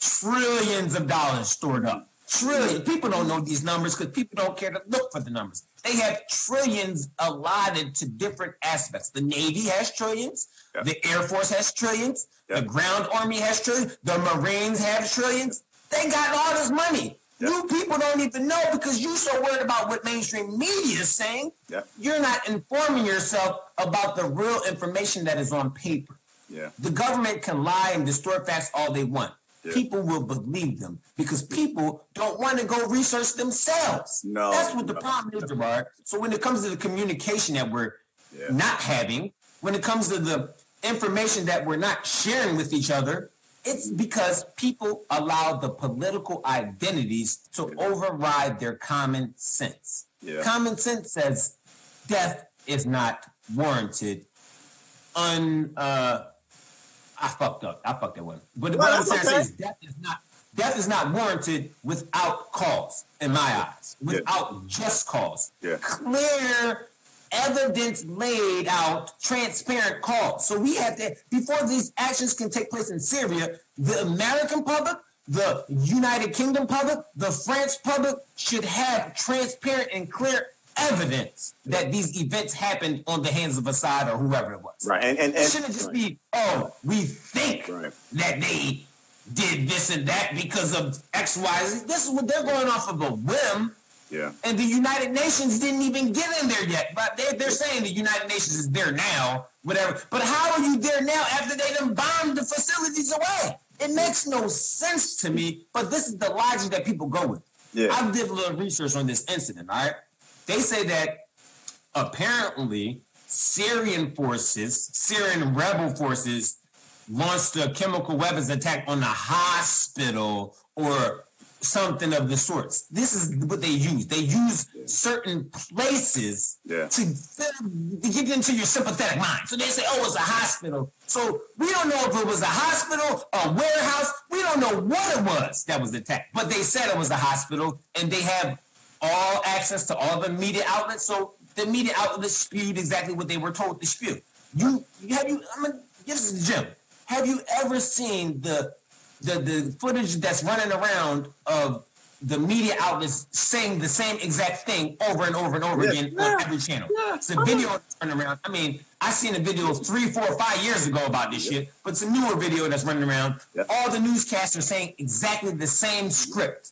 trillions of dollars stored up. Trillions. People don't know these numbers because people don't care to look for the numbers. They have trillions allotted to different aspects. The Navy has trillions. Yep. The Air Force has trillions. Yep. The Ground Army has trillions. The Marines have trillions. They got all this money. Yep. You people don't even know because you're so worried about what mainstream media is saying. Yep. You're not informing yourself about the real information that is on paper. Yeah. The government can lie and distort facts all they want. Yeah. People will believe them because people don't want to go research themselves. No, that's what the problem is, Gerard. So when it comes to the communication that we're not having, when it comes to the information that we're not sharing with each other, it's because people allow the political identities to override their common sense. Yeah. Common sense says death is not warranted. I fucked up. I fucked that one. But what I'm saying is death is not warranted without cause, in my eyes. Without just cause. Yeah. Clear evidence laid out, transparent cause. So we have to, before these actions can take place in Syria, the American public, the United Kingdom public, the French public should have transparent and clear evidence that these events happened on the hands of Assad or whoever it was. Right. And it shouldn't just be, we think that they did this and that because of X, Y, Z. This is what they're going off of a whim. Yeah. And the United Nations didn't even get in there yet. But they're saying the United Nations is there now, whatever. But how are you there now after they done bombed the facilities away? It makes no sense to me, but this is the logic that people go with. Yeah. I did a little research on this incident, all right? They say that apparently Syrian rebel forces launched a chemical weapons attack on a hospital or something of the sorts. This is what they use. They use certain places to get into your sympathetic mind. So they say, it's a hospital. So we don't know if it was a hospital, a warehouse. We don't know what it was that was attacked. But they said it was a hospital, and they have all access to all the media outlets. So the media outlets spewed exactly what they were told to spew. This is Jim. Have you ever seen the footage that's running around of the media outlets saying the same exact thing over and over and over again on every channel? It's a video that's running around. I mean, I seen a video 3, 4, 5 years ago about this shit, but it's a newer video that's running around. All the newscasters are saying exactly the same script.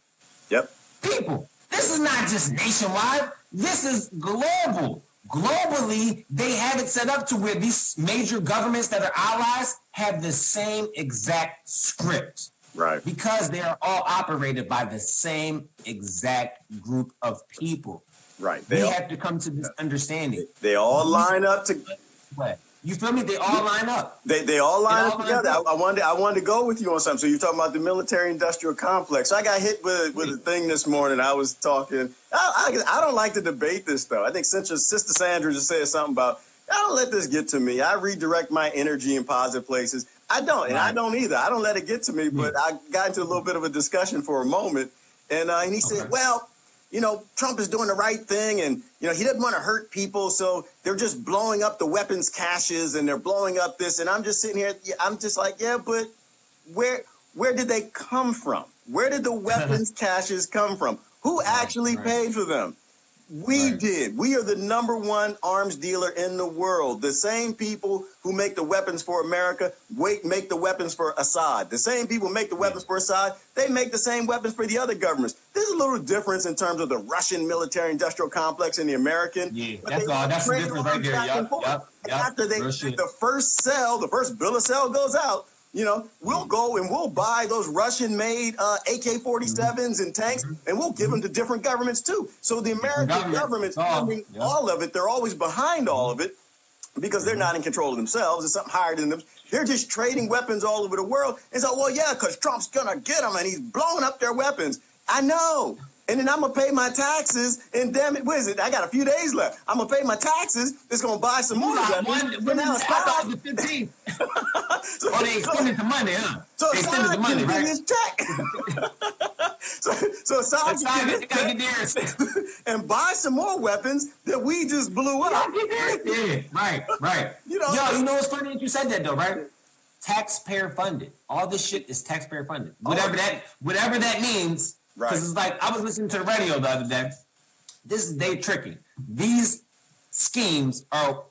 People, this is not just nationwide. This is global. Globally, they have it set up to where these major governments that are allies have the same exact script. Right. Because they are all operated by the same exact group of people. Right. We have to come to this understanding. They all line up to... You feel me? They all line up. They all line up together. I wanted to go with you on something. So you're talking about the military-industrial complex. So I got hit with a thing this morning. I was talking. I don't like to debate this, though. I think Sister Sandra just said something about, I don't let this get to me. I redirect my energy in positive places. I don't, and I don't either. I don't let it get to me, but I got into a little bit of a discussion for a moment. And he said, well, Trump is doing the right thing, and, he doesn't want to hurt people, so they're just blowing up the weapons caches, and they're blowing up this, and I'm just sitting here, I'm just like, but where did they come from? Where did the weapons caches come from? Who actually paid for them? We did. We are the #1 arms dealer in the world. The same people who make the weapons for America make the weapons for Assad. The same people who make the weapons for Assad, they make the same weapons for the other governments. There's a little difference in terms of the Russian military-industrial complex and the American. Yeah, that's all. That's the difference right there. Yep. After the first bill of sale goes out, we'll go and we'll buy those Russian-made AK-47s and tanks, and we'll give them to different governments, too. So the American government's funding all of it. They're always behind all of it because they're not in control of themselves. It's something higher than them. They're just trading weapons all over the world. And so, because Trump's going to get them, and he's blowing up their weapons. I know. and then I'm going to pay my taxes, and damn it, what is it? I got a few days left. I'm going to pay my taxes. It's going to buy some more weapons. But now it's 5. The 15th. Or they extended the money, huh? So they extended the money, right? His check. so Assad can get his check and buy some more weapons that we just blew up. Yeah, right. You know what's funny that you said that though, right? Taxpayer funded. All this shit is taxpayer funded. Whatever that means. Right. Because it's like I was listening to the radio the other day. They tricky. These schemes are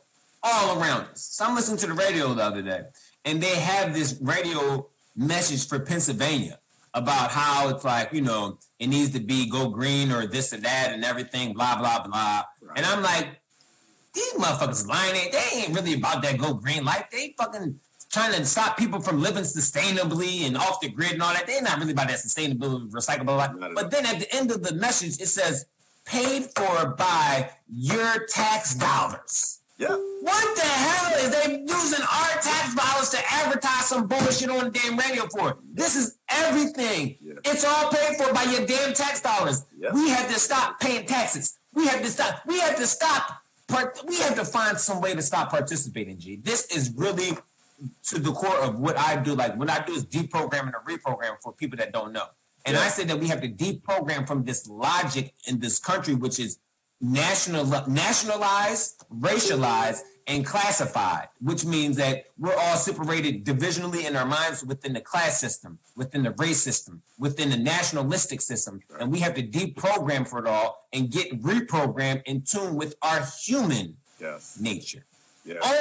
all around us. So I'm listening to the radio the other day, and they have this radio message for Pennsylvania about how it's like, you know, it needs to be go green or this or that and everything, blah, blah, blah. Right. And I'm like, these motherfuckers lying. They ain't really about that go green life. They fucking trying to stop people from living sustainably and off the grid and all that. They're not really about that sustainable, recyclable life. But then at the end of the message, it says, paid for by your tax dollars. Yeah. What the hell is they using our tax dollars to advertise some bullshit on the damn radio for? This is everything. Yeah. It's all paid for by your damn tax dollars. Yeah. We have to stop paying taxes. We have to find some way to stop participating, G. This is really to the core of what I do. Like, what I do is deprogram and reprogram for people that don't know. And I say that we have to deprogram from this logic in this country, which is nationalized, racialized, and classified, which means that we're all separated divisionally in our minds within the class system, within the race system, within the nationalistic system. Right. And we have to deprogram for it all and get reprogrammed in tune with our human nature.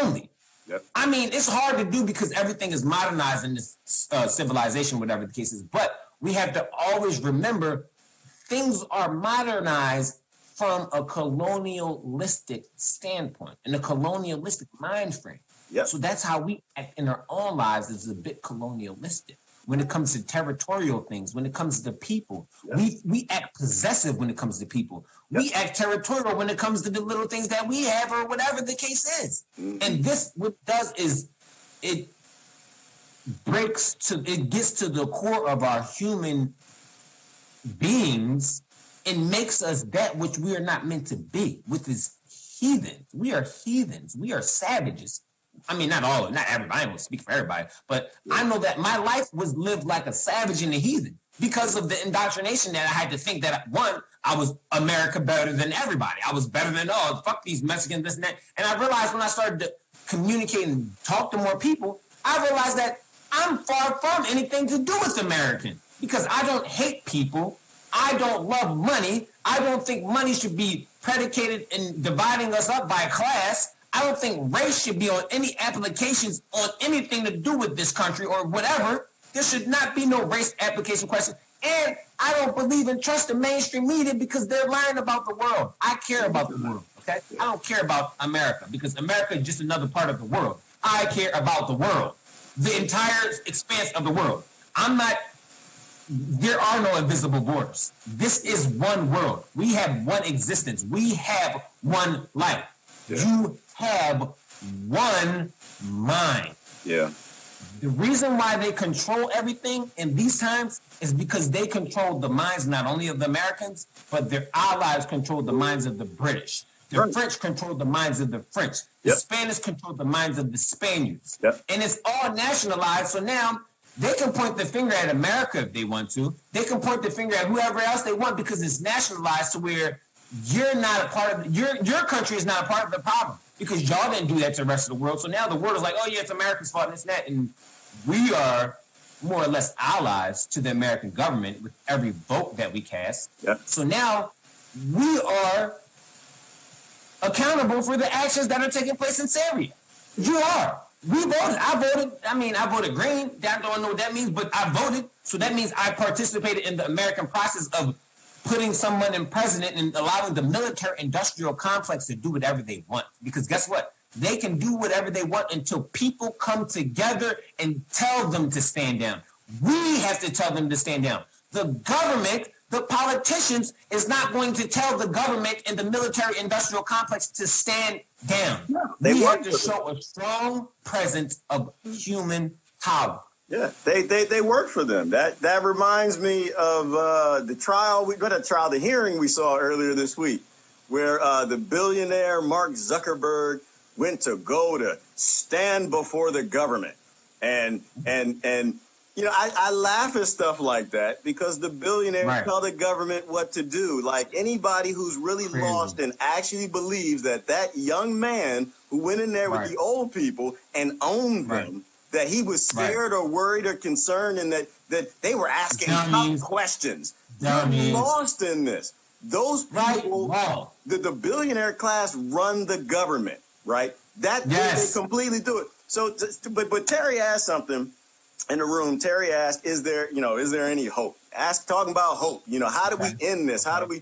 Only. Yep. I mean, it's hard to do because everything is modernized in this civilization, whatever the case is. But we have to always remember things are modernized from a colonialistic standpoint, and a colonialistic mind frame. Yep. So that's how we act in our own lives, is a bit colonialistic. When it comes to territorial things, when it comes to people, we act possessive when it comes to people. Yep. We act territorial when it comes to the little things that we have or whatever the case is. Mm-hmm. And this, what it does is it gets to the core of our human beings and makes us that which we are not meant to be, which is heathens. We are heathens. We are savages. I mean, not everybody. I won't speak for everybody, but I know that my life was lived like a savage and a heathen because of the indoctrination that I had to think that, one, I was America better than everybody. I was better than, fuck these Mexicans, this and that. And I realized when I started to communicate and talk to more people, I realized that I'm far from anything to do with American because I don't hate people. I don't love money. I don't think money should be predicated in dividing us up by class. I don't think race should be on any applications on anything to do with this country or whatever. There should not be no race application question. And I don't believe and trust the mainstream media because they're lying about the world. I care about the world, okay? I don't care about America because America is just another part of the world. I care about the world, the entire expanse of the world. There are no invisible borders. This is one world. We have one existence. We have one life. Yeah. You have one mind. Yeah. The reason why they control everything in these times is because they control the minds not only of the Americans, but their allies control the minds of the British. The French control the minds of the French. The Spanish control the minds of the Spaniards. Yep. And it's all nationalized. So now they can point the finger at America if they want to. They can point the finger at whoever else they want because it's nationalized to where you're not a part of your country is not a part of the problem because y'all didn't do that to the rest of the world. So now the world is like, oh yeah, it's America's fault and it's that. And we are more or less allies to the American government with every vote that we cast. Yep. So now we are accountable for the actions that are taking place in Syria. You are. We voted. I voted green. I don't know what that means, but I voted. So that means I participated in the American process of putting someone in president and allowing the military-industrial complex to do whatever they want. Because guess what? They can do whatever they want until people come together and tell them to stand down. We have to tell them to stand down. The government, the politicians, is not going to tell the government and the military-industrial complex to stand down. No, we have to show a strong presence of human power. Yeah, they work for them. That reminds me of the hearing we saw earlier this week, where the billionaire Mark Zuckerberg went to stand before the government, and I laugh at stuff like that because the billionaires tell the government what to do. Like anybody who's really lost and actually believes that young man who went in there with the old people and owned them, that he was scared or worried or concerned, and that they were asking tough questions. You're lost in this. Those people, the billionaire class run the government, right? They completely do it. So, but Terry asked something in the room. Terry asked, is there any hope? Talking about hope. How do we end this? How do we?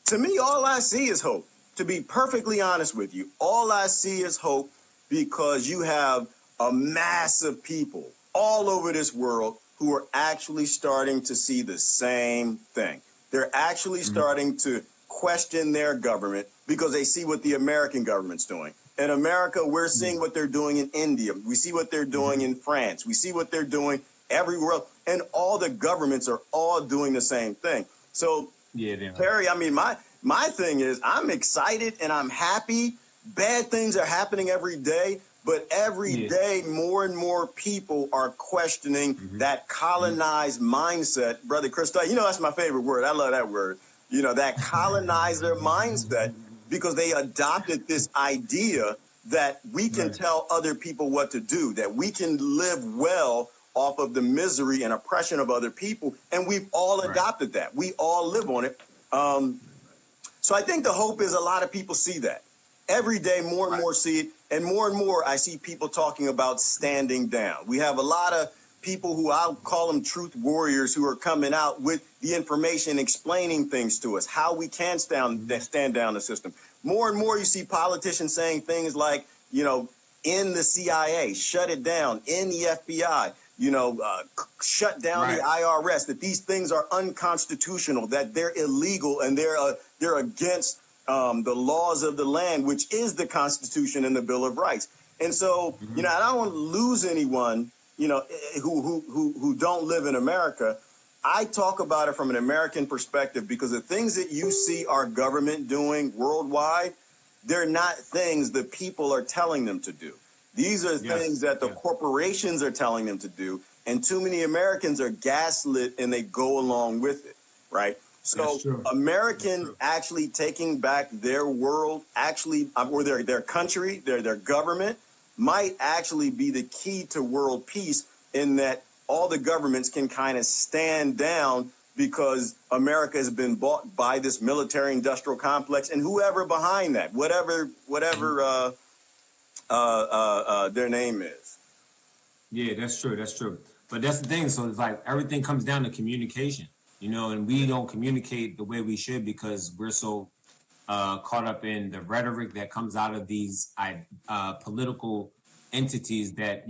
To me, all I see is hope. To be perfectly honest with you, all I see is hope, because you have a mass of people all over this world who are actually starting to see the same thing. They're actually starting to question their government because they see what the American government's doing. In America, we're seeing what they're doing in India. We see what they're doing in France. We see what they're doing everywhere. And all the governments are all doing the same thing. So, Terry, I mean, my thing is I'm excited and I'm happy. Bad things are happening every day. But every day, more and more people are questioning that colonized mindset. Brother Christo, that's my favorite word. I love that word. That colonizer mindset, because they adopted this idea that we can tell other people what to do, that we can live well off of the misery and oppression of other people. And we've all adopted that. We all live on it. So I think the hope is a lot of people see that. Every day, more and more see it. And more, I see people talking about standing down. We have a lot of people who I'll call them truth warriors who are coming out with the information, explaining things to us, how we can stand down the system. More and more, you see politicians saying things like, in the CIA, shut it down, in the FBI, shut down the IRS, that these things are unconstitutional, that they're illegal, and they're against the laws of the land, which is the Constitution and the Bill of Rights. And so, I don't want to lose anyone, who don't live in America. I talk about it from an American perspective, because the things that you see our government doing worldwide, they're not things the people are telling them to do. These are things that the corporations are telling them to do. And too many Americans are gaslit and they go along with it, right? So Americans actually taking back their world, or their country, their government, might actually be the key to world peace, in that all the governments can kind of stand down, because America has been bought by this military-industrial complex, and whoever behind that, whatever their name is. Yeah, that's true. That's true. But that's the thing. So it's like everything comes down to communication. And we don't communicate the way we should, because we're so caught up in the rhetoric that comes out of these political entities that,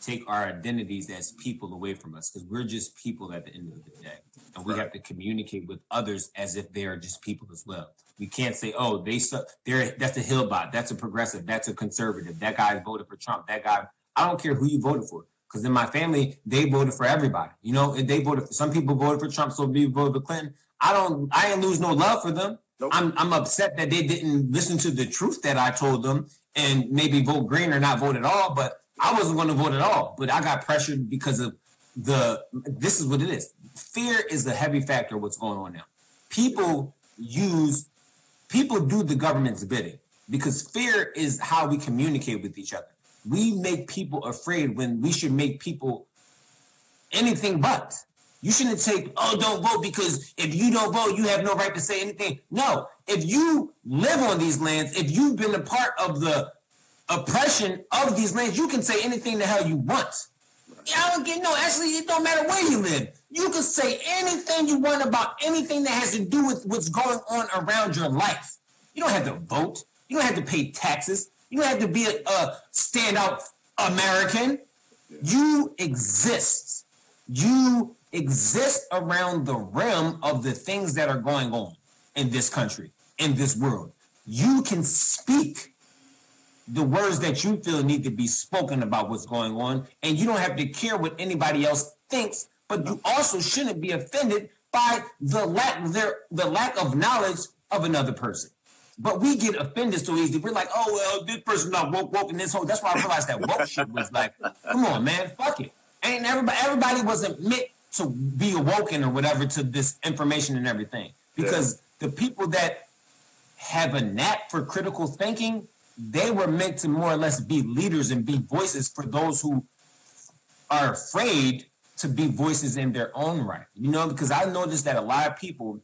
take our identities as people away from us, because we're just people at the end of the day. And we have to communicate with others as if they are just people as well. We can't say, oh, that's a Hillbot, that's a progressive, that's a conservative, that guy voted for Trump, that guy. I don't care who you voted for. Because in my family, they voted for everybody. They voted. Some people voted for Trump, some people voted for Clinton. I ain't lose no love for them. Nope. I'm upset that they didn't listen to the truth that I told them and maybe vote green or not vote at all. But I wasn't going to vote at all. But I got pressured because of this is what it is. Fear is the heavy factor of what's going on now. People do the government's bidding, because fear is how we communicate with each other. We make people afraid when we should make people anything but. You shouldn't say, oh, don't vote, because if you don't vote, you have no right to say anything. No, if you live on these lands, if you've been a part of the oppression of these lands, you can say anything the hell you want. Actually, it don't matter where you live. You can say anything you want about anything that has to do with what's going on around your life. You don't have to vote. You don't have to pay taxes. You don't have to be a standout American. You exist. You exist around the realm of the things that are going on in this country, in this world. You can speak. the words that you feel need to be spoken about what's going on, and you don't have to care what anybody else thinks, but you also shouldn't be offended by the lack of knowledge of another person. But we get offended so easily. We're like, oh, well, this person's not woke in this whole. That's why I realized that woke shit was like, come on, man, fuck it. Ain't everybody wasn't meant to be awoken or whatever to this information and everything. Because the people that have a knack for critical thinking, they were meant to more or less be leaders and be voices for those who are afraid to be voices in their own right. You know, because I noticed that a lot of people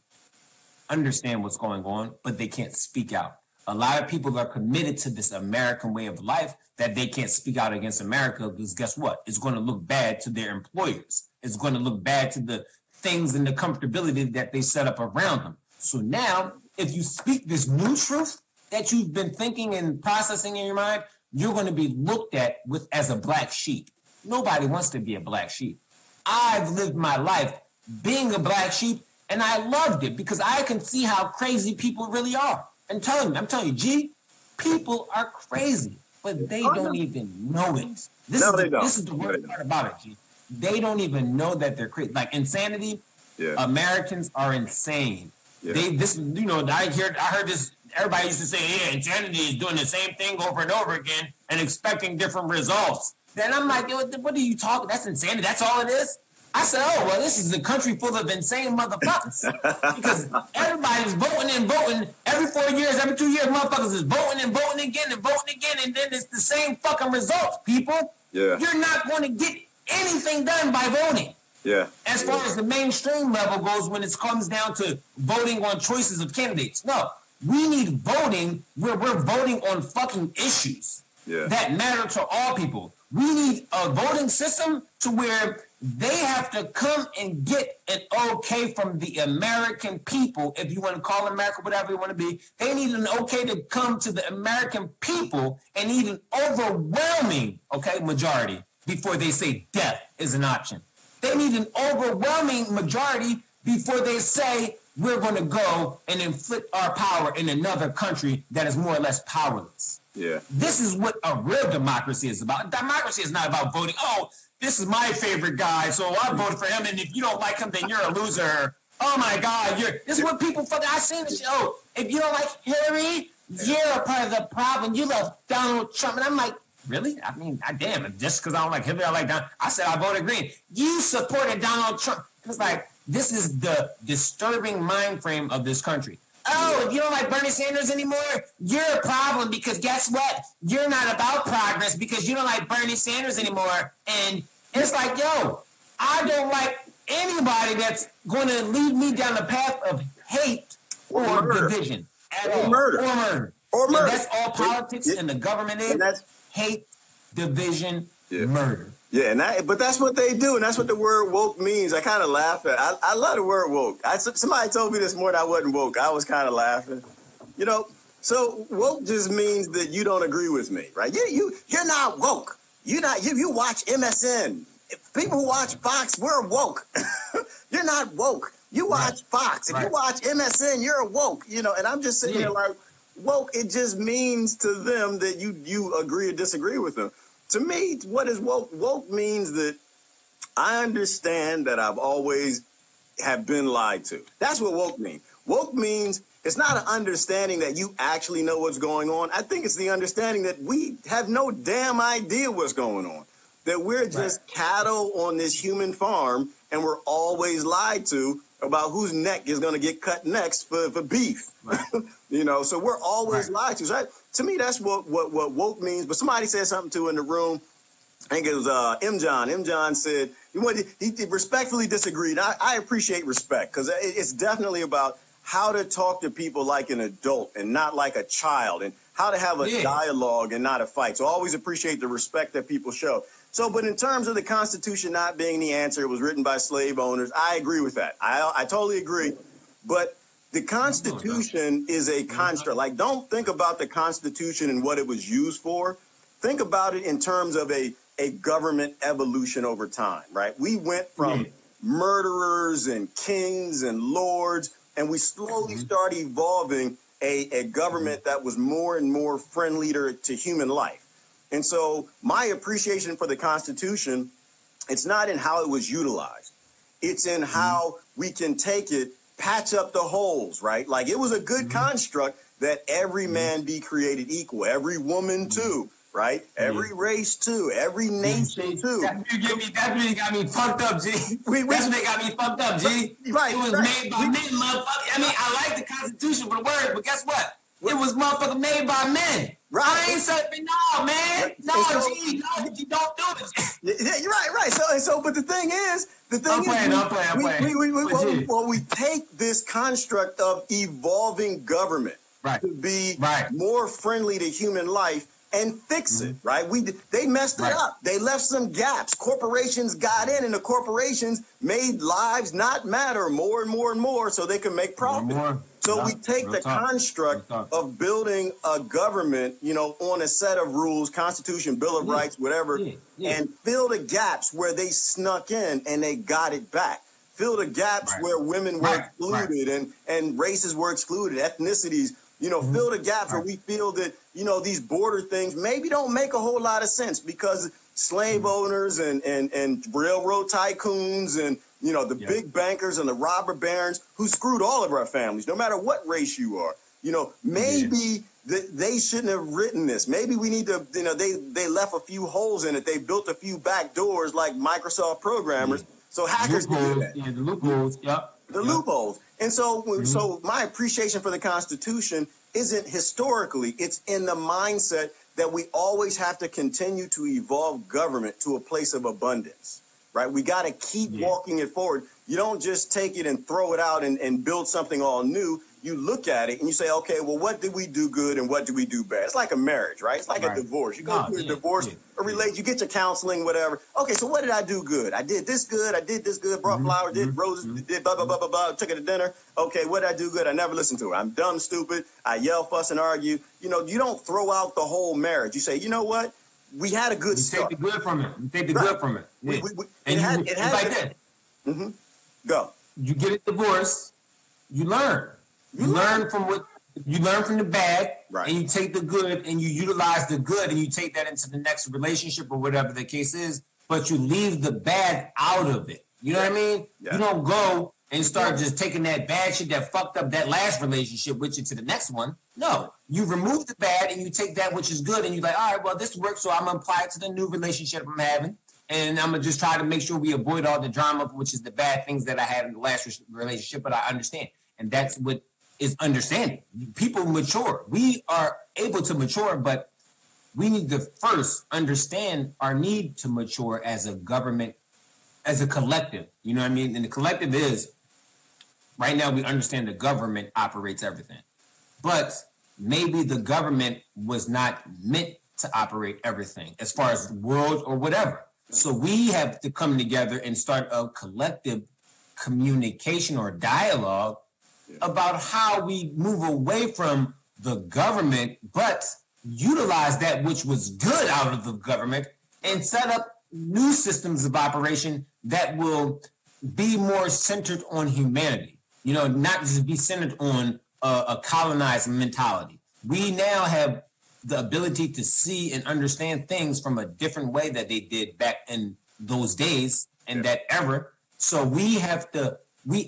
understand what's going on, but they can't speak out. A lot of people are committed to this American way of life that they can't speak out against America because guess what? It's going to look bad to their employers. It's going to look bad to the things and the comfortability that they set up around them. So now, if you speak this new truth that you've been thinking and processing in your mind, you're going to be looked at as a black sheep. Nobody wants to be a black sheep. I've lived my life being a black sheep, and I loved it because I can see how crazy people really are. I'm telling you, G, people are crazy, but they don't even know it. This is the worst part about it, G. They don't even know that they're crazy. Like insanity, Americans are insane. Yeah. I heard this. Everybody used to say, yeah, insanity is doing the same thing over and over again and expecting different results. Then I'm like, what are you talking? That's insanity. That's all it is. I said, oh, well, this is a country full of insane motherfuckers. Because everybody's voting and voting. Every 4 years, every 2 years, motherfuckers is voting and voting again and voting again. And then it's the same fucking results, people. Yeah. You're not going to get anything done by voting. Yeah. As far as the mainstream level goes, when it comes down to voting on choices of candidates. No, we need voting where we're voting on fucking issues that matter to all people. We need a voting system to where they have to come and get an okay from the American people, if you want to call America whatever you want to be. They need an okay to come to the American people and need an overwhelming, majority before they say death is an option. They need an overwhelming majority before they say we're going to go and inflict our power in another country that is more or less powerless. Yeah. This is what a real democracy is about. Democracy is not about voting. Oh, this is my favorite guy, so I voted for him, and if you don't like him, then you're a loser. Oh my God, this is what people fucking. I seen this. Oh, if you don't like Hillary, you're a part of the problem. You love Donald Trump, and I'm like, really? I mean, damn, just because I don't like Hillary, I like Donald. I said I voted green. You supported Donald Trump. It's like this is the disturbing mind frame of this country. Oh, if you don't like Bernie Sanders anymore, you're a problem because guess what? You're not about progress because you don't like Bernie Sanders anymore. And it's like, yo, I don't like anybody that's going to lead me down the path of hate or division at all. Murder. Or murder. Or murder. And that's all politics and the government is. Hate, division, murder. Yeah, but that's what they do, and that's what the word woke means. I kind of laugh at it. I love the word woke. Somebody told me this morning I wasn't woke. I was kind of laughing. You know, so woke just means that you don't agree with me, right? You're not woke. You watch MSN. People who watch Fox, we're woke. You're not woke. You watch Fox. If you watch MSN, you're woke. You know, and I'm just sitting there like, woke, it just means to them that you agree or disagree with them. To me, what is woke? Woke means that I understand that I've always have been lied to. That's what woke means. Woke means it's not an understanding that you actually know what's going on. I think it's the understanding that we have no damn idea what's going on. That we're just cattle on this human farm and we're always lied to about whose neck is going to get cut next for beef. Right. You know, so we're always lied to. So to me, that's what woke means. But somebody said something too in the room. I think it was M. John. M. John said he respectfully disagreed. I appreciate respect because it's definitely about how to talk to people like an adult and not like a child, and how to have a dialogue and not a fight. So I always appreciate the respect that people show. So, but in terms of the Constitution not being the answer, it was written by slave owners. I agree with that. I totally agree. But the Constitution is a construct. Like, don't think about the Constitution and what it was used for. Think about it in terms of a government evolution over time, right? We went from murderers and kings and lords, and we slowly start evolving a government that was more and more friendly to human life. And so my appreciation for the Constitution, it's not in how it was utilized. It's in how we can take it, patch up the holes, right? Like it was a good construct that every man be created equal, every woman too, right? Every race too, every nation too. That's really got me fucked up, G. That's what got me fucked up, G. Right, it was made by men, motherfucker. I mean, I like the Constitution for the word, but guess what? It was motherfucker made by men. Right. I ain't saying, no, man. No, G, no, you don't do it. Yeah, you're right. So, but the thing is, we take this construct of evolving government to be more friendly to human life and fix it, right? They messed it up. They left some gaps. Corporations got in, and the corporations made lives not matter more and more and more so they can make profit. So we take the construct of building a government, on a set of rules, Constitution, Bill of Rights, whatever, and fill the gaps where they snuck in and they got it back. Fill the gaps where women were excluded and races were excluded, ethnicities, fill the gaps where we feel that, these border things maybe don't make a whole lot of sense because slave owners and railroad tycoons and, the big bankers and the robber barons who screwed all of our families, no matter what race you are, maybe they shouldn't have written this. Maybe we need to, they left a few holes in it. They built a few back doors like Microsoft programmers. So hackers can do that. Yeah, the loopholes, The loopholes. And so my appreciation for the Constitution isn't historically, it's in the mindset that we always have to continue to evolve government to a place of abundance, right? We got to keep walking it forward. You don't just take it and throw it out and build something all new. You look at it and you say, okay, well, what did we do good and what did we do bad? It's like a marriage, right? It's like a divorce. You go through a divorce, a relate, you get your counseling, whatever. Okay, so what did I do good? I did this good. I did this good. Brought flowers, did roses, did blah, blah, blah, blah, blah. Took her to dinner. Okay, what did I do good? I never listened to her. I'm dumb, stupid. I yell, fuss, and argue. You don't throw out the whole marriage. You say, you know what? We had a good start. Take the good from it. You take the good from it. Yeah. It had like that. Go. You get a divorce. You learn. You learn from the bad, and you take the good and you utilize the good and you take that into the next relationship or whatever the case is, but you leave the bad out of it. You know what I mean? Yeah. You don't go and start just taking that bad shit that fucked up that last relationship with you to the next one. No, you remove the bad and you take that which is good and you're like, all right, well, this works, so I'm going to apply it to the new relationship I'm having. And I'm going to just try to make sure we avoid all the drama, which is the bad things that I had in the last relationship, but I understand. And that's what is understanding. People mature. We are able to mature, but we need to first understand our need to mature as a government, as a collective. You know what I mean? And the collective is, right now we understand the government operates everything. But maybe the government was not meant to operate everything as far as the world or whatever. So we have to come together and start a collective communication or dialogue about how we move away from the government, but utilize that which was good out of the government and set up new systems of operation that will be more centered on humanity. Not just be centered on a colonized mentality. We now have the ability to see and understand things from a different way that they did back in those days and that era. So we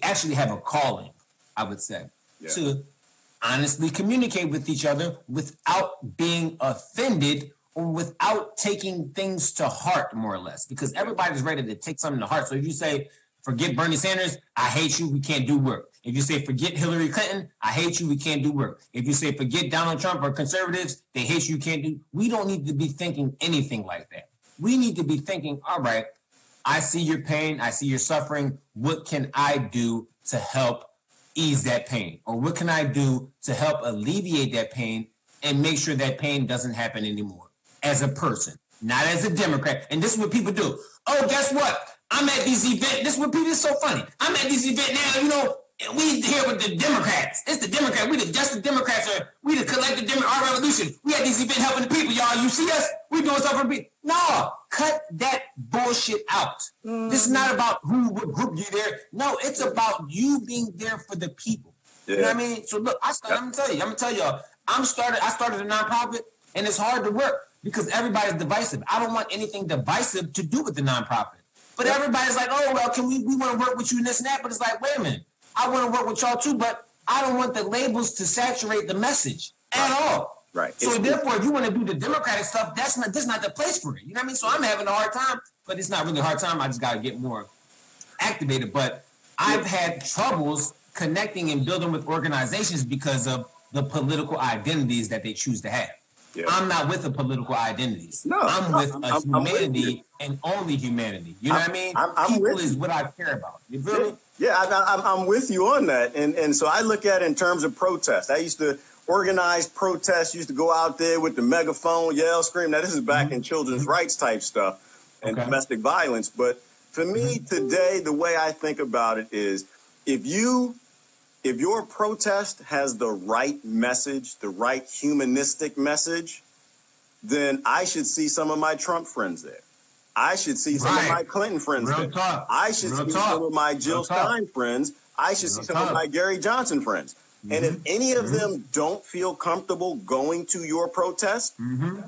actually have a calling, I would say, to honestly communicate with each other without being offended or without taking things to heart, more or less, because everybody's ready to take something to heart. So if you say, forget Bernie Sanders, I hate you, we can't do work. If you say, forget Hillary Clinton, I hate you, we can't do work. If you say, forget Donald Trump or conservatives, they hate you, can't do. We don't need to be thinking anything like that. We need to be thinking, all right, I see your pain, I see your suffering. What can I do to help ease that pain? Or what can I do to help alleviate that pain and make sure that pain doesn't happen anymore as a person, not as a Democrat? And this is what people do. Oh, guess what? I'm at these events. This is what people is so funny. I'm at these events now, we here with the Democrats. It's the Democrats. Just the Democrats we the collective our revolution. We at these events helping the people, y'all. You see us? We doing stuff for the people. No, cut that bullshit out. This is not about what group you're there. No, it's about you being there for the people. You know what I mean? So look, I'm gonna tell y'all, I started a nonprofit, and it's hard to work because everybody's divisive. I don't want anything divisive to do with the nonprofit. But everybody's like, oh, well, we want to work with you and this and that. But it's like, wait a minute, I want to work with y'all too, but I don't want the labels to saturate the message at all. Right. So therefore, if you want to do the Democratic stuff, that's not the place for it. You know what I mean? So I'm having a hard time, but it's not really a hard time. I just got to get more activated. But I've had troubles connecting and building with organizations because of the political identities that they choose to have. Yeah. I'm not with the political identities. No, I'm with humanity and only humanity. You know what I mean? People is what I care about. You feel me? Yeah, I'm with you on that. And so I look at it in terms of protest. I used to organize protests, used to go out there with the megaphone, yell, scream. Now, this is back in children's rights type stuff and domestic violence. But for me today, the way I think about it is if your protest has the right message, the right humanistic message, then I should see some of my Trump friends there. I should see some of my Clinton friends there. I should see some of my Jill Stein friends. I should see some of my Gary Johnson friends. And if any of them don't feel comfortable going to your protest,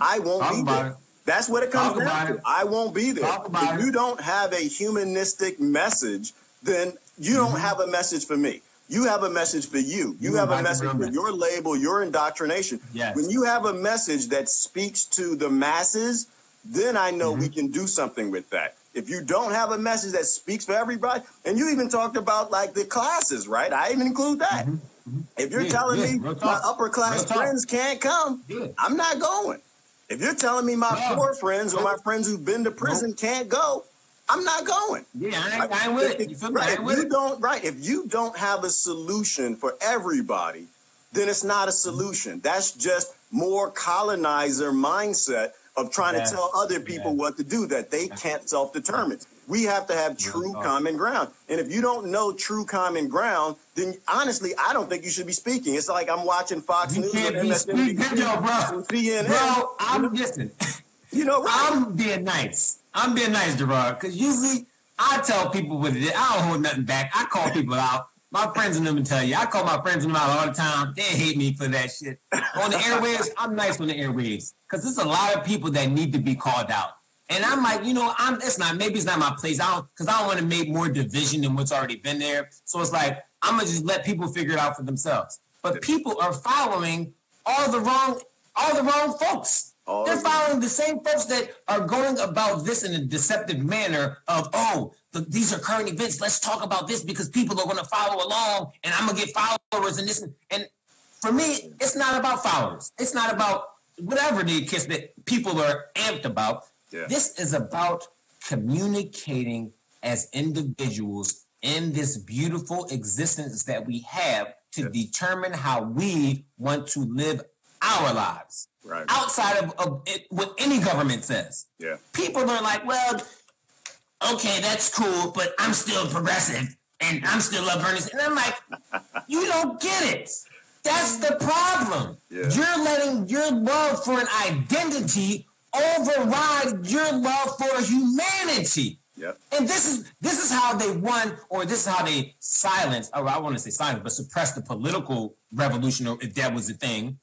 I won't be there. That's what it comes down to. I won't be there. If you don't have a humanistic message, then you don't have a message for me. You have a message for you. You have a message for your label, your indoctrination. Yes. When you have a message that speaks to the masses, then I know we can do something with that. If you don't have a message that speaks for everybody, and you even talked about like the classes, right? I even include that. If you're telling me my upper class friends can't come, I'm not going. If you're telling me my poor friends or my friends who've been to prison can't go, I'm not going. Yeah, I ain't with it. You feel me? If you don't have a solution for everybody, then it's not a solution. That's just more colonizer mindset of trying to tell other people what to do, that they can't self-determine. We have to have true common ground. And if you don't know true common ground, then honestly, I don't think you should be speaking. It's like I'm watching Fox News or MSNBC. Bro, listen. You know, I'm being nice. Gerard, because usually I tell people what it is. I don't hold nothing back. I call people out. My friends and them will tell you. I call my friends and them out all the time. They hate me for that shit. On the airwaves, I'm nice on the airwaves because there's a lot of people that need to be called out. And I'm like, maybe it's not my place. I don't want to make more division than what's already been there. So it's like, I'm going to just let people figure it out for themselves. But people are following all the wrong folks. They're following the same folks that are going about this in a deceptive manner of, these are current events. Let's talk about this because people are going to follow along and I'm going to get followers and this. And for me, it's not about followers. It's not about whatever the kiss that people are amped about. Yeah. This is about communicating as individuals in this beautiful existence that we have to determine how we want to live our lives. Right. Outside of what any government says. Yeah. People are like, well, okay, that's cool, but I'm still progressive and I'm still love Bernie. And I'm like, you don't get it. That's the problem. Yeah. You're letting your love for an identity override your love for humanity. Yep. And this is how they won, or this is how they silenced, or I want to say silence, but suppressed the political revolution, or if that was a thing.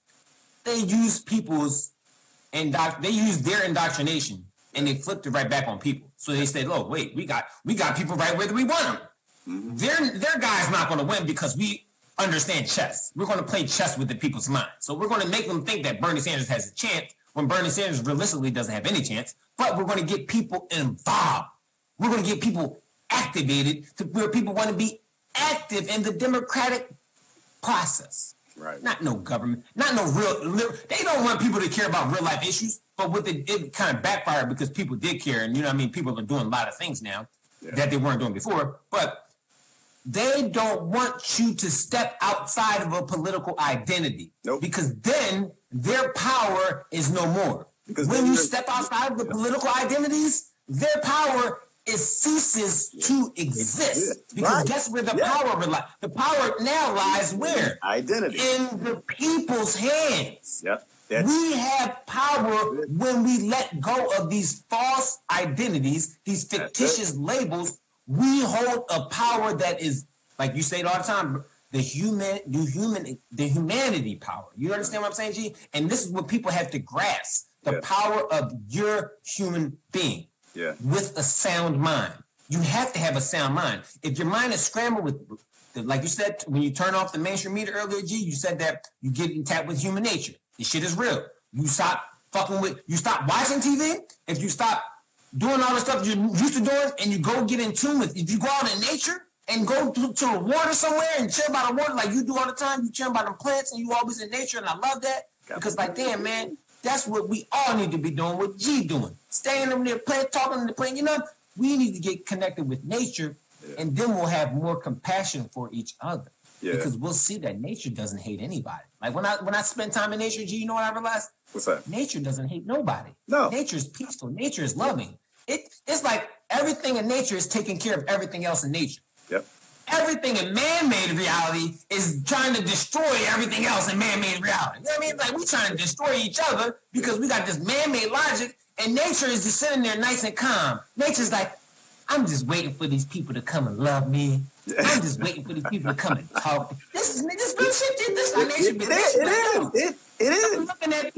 They used they used their indoctrination and they flipped it right back on people. So they said, "Oh, wait, we got people right where we want them. Their guy's not going to win because we understand chess. We're going to play chess with the people's minds. So we're going to make them think that Bernie Sanders has a chance when Bernie Sanders realistically doesn't have any chance. But we're going to get people involved. We're going to get people activated to where people want to be active in the democratic process." Right. Not no government, not no real. They don't want people to care about real life issues, but it kind of backfired because people did care, and people are doing a lot of things now that they weren't doing before. But they don't want you to step outside of a political identity, because then their power is no more. Because when you step outside of the political identities, their power ceases to exist. Because guess where the power relies? The power now lies where? Identity. In the people's hands. Yep. We have power when we let go of these false identities, these fictitious labels. We hold a power that is, like you say it all the time, the humanity power. You understand what I'm saying, G? And this is what people have to grasp: the power of your human being with a sound mind. You have to have a sound mind. If your mind is scrambled with, like you said, when you turn off the mainstream media earlier, G, you said that you get in tap with human nature. This shit is real. You stop you stop watching TV. If you stop doing all the stuff you're used to doing, and you go get in tune with, if you go out in nature and go to the water somewhere and chill by the water like you do all the time, you chill by the plants and you always in nature, and I love that. Because like, damn, man, that's what we all need to be doing, what G doing. Staying over there, plant, talking to the plant, you know? We need to get connected with nature, and then we'll have more compassion for each other. Because we'll see that nature doesn't hate anybody. Like when I spend time in nature, G, you know what I realized? What's that? Nature doesn't hate nobody. No. Nature is peaceful. Nature is loving. It's like everything in nature is taking care of everything else in nature. Yep. Everything in man-made reality is trying to destroy everything else in man-made reality. You know what I mean? Like we trying to destroy each other because we got this man-made logic, and nature is just sitting there nice and calm. Nature's like, I'm just waiting for these people to come and love me. I'm just waiting for these people to come and talk. This real shit. This is how nature be. It is. I'm looking at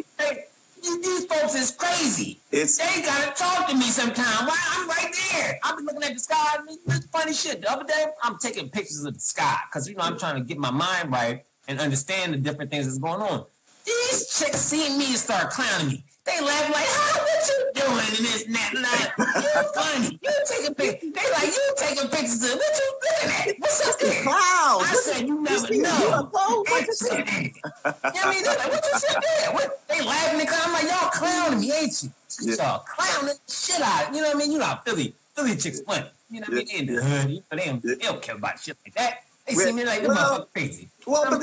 these folks is crazy. They gotta talk to me sometime. Why? I'm right there. I've been looking at the sky. It's funny shit. The other day, I'm taking pictures of the sky because I'm trying to get my mind right and understand the different things that's going on. These chicks see me and start clowning me. They laugh like, what you doing in this and that? Like, you funny. You taking pictures. They like, you taking pictures of what you looking at? What's up there? Wow. I said, you never know. What you said? You know what I mean? They're like, what you said there? They laughing and clowning. I'm like, y'all clowning me, ain't you? Y'all clowning the shit out. You know what I mean? You know, Philly chicks funny. You know what I mean? In the hood. They don't care about shit like that. They see me like, this motherfucker crazy. Well, but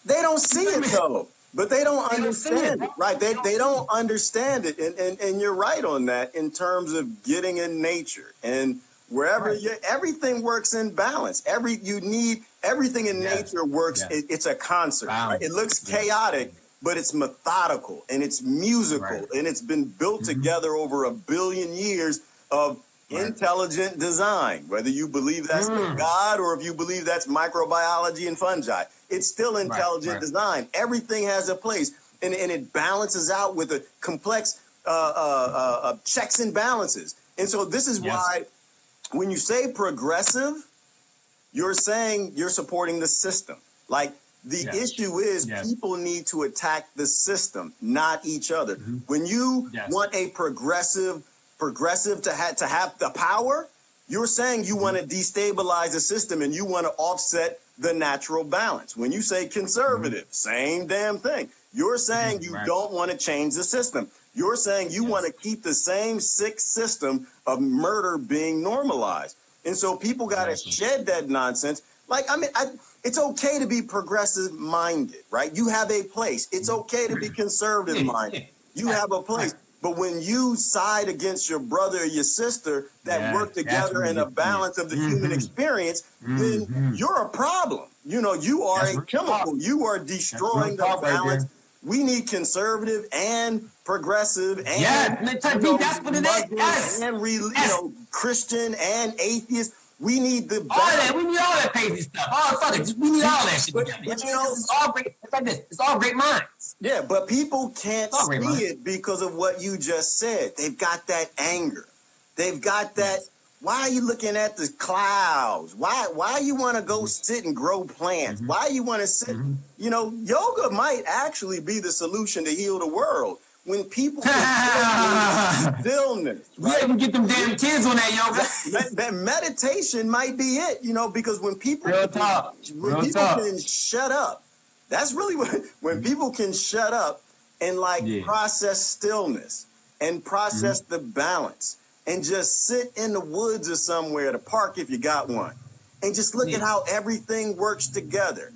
they don't see it though. But they don't understand it, right? They don't understand it, and you're right on that in terms of getting in nature and wherever everything works in balance. Everything in nature works. It's a concert. Right? It looks chaotic, but it's methodical and it's musical, and it's been built together over 1 billion years of intelligent design. Whether you believe that's God or if you believe that's microbiology and fungi. It's still intelligent design. Everything has a place, and it balances out with a complex checks and balances. And so this is why when you say progressive, you're saying you're supporting the system. Like the issue is people need to attack the system, not each other. When you want a progressive to have the power, you're saying you want to destabilize the system and you want to offset the natural balance. When you say conservative, same damn thing. You're saying you don't want to change the system. You're saying you want to keep the same sick system of murder being normalized. And so people got to shed that nonsense. Like, I mean, it's okay to be progressive minded, right? You have a place. It's okay to be conservative minded. You have a place. But when you side against your brother or your sister that work together in a balance of the human experience, then you're a problem. You know, you are a chemical. You are destroying the balance. We need conservative and progressive and that's what it is. And Christian and atheist. We need the balance. All that. We need all that crazy stuff. Oh, fuck it. We need all that shit. But you know, it's all great. It's like this. It's all great minds. Yeah, but people can't see it because of what you just said. They've got that anger. They've got that. Why are you looking at the clouds? Why you want to go sit and grow plants? Why you want to sit? You know, yoga might actually be the solution to heal the world. When people stillness, right? You get them damn kids on that yoga. That meditation might be it, you know, because when people can shut up, that's really when people can shut up and process stillness and process the balance and just sit in the woods or somewhere, the park if you got one, and just look at how everything works together,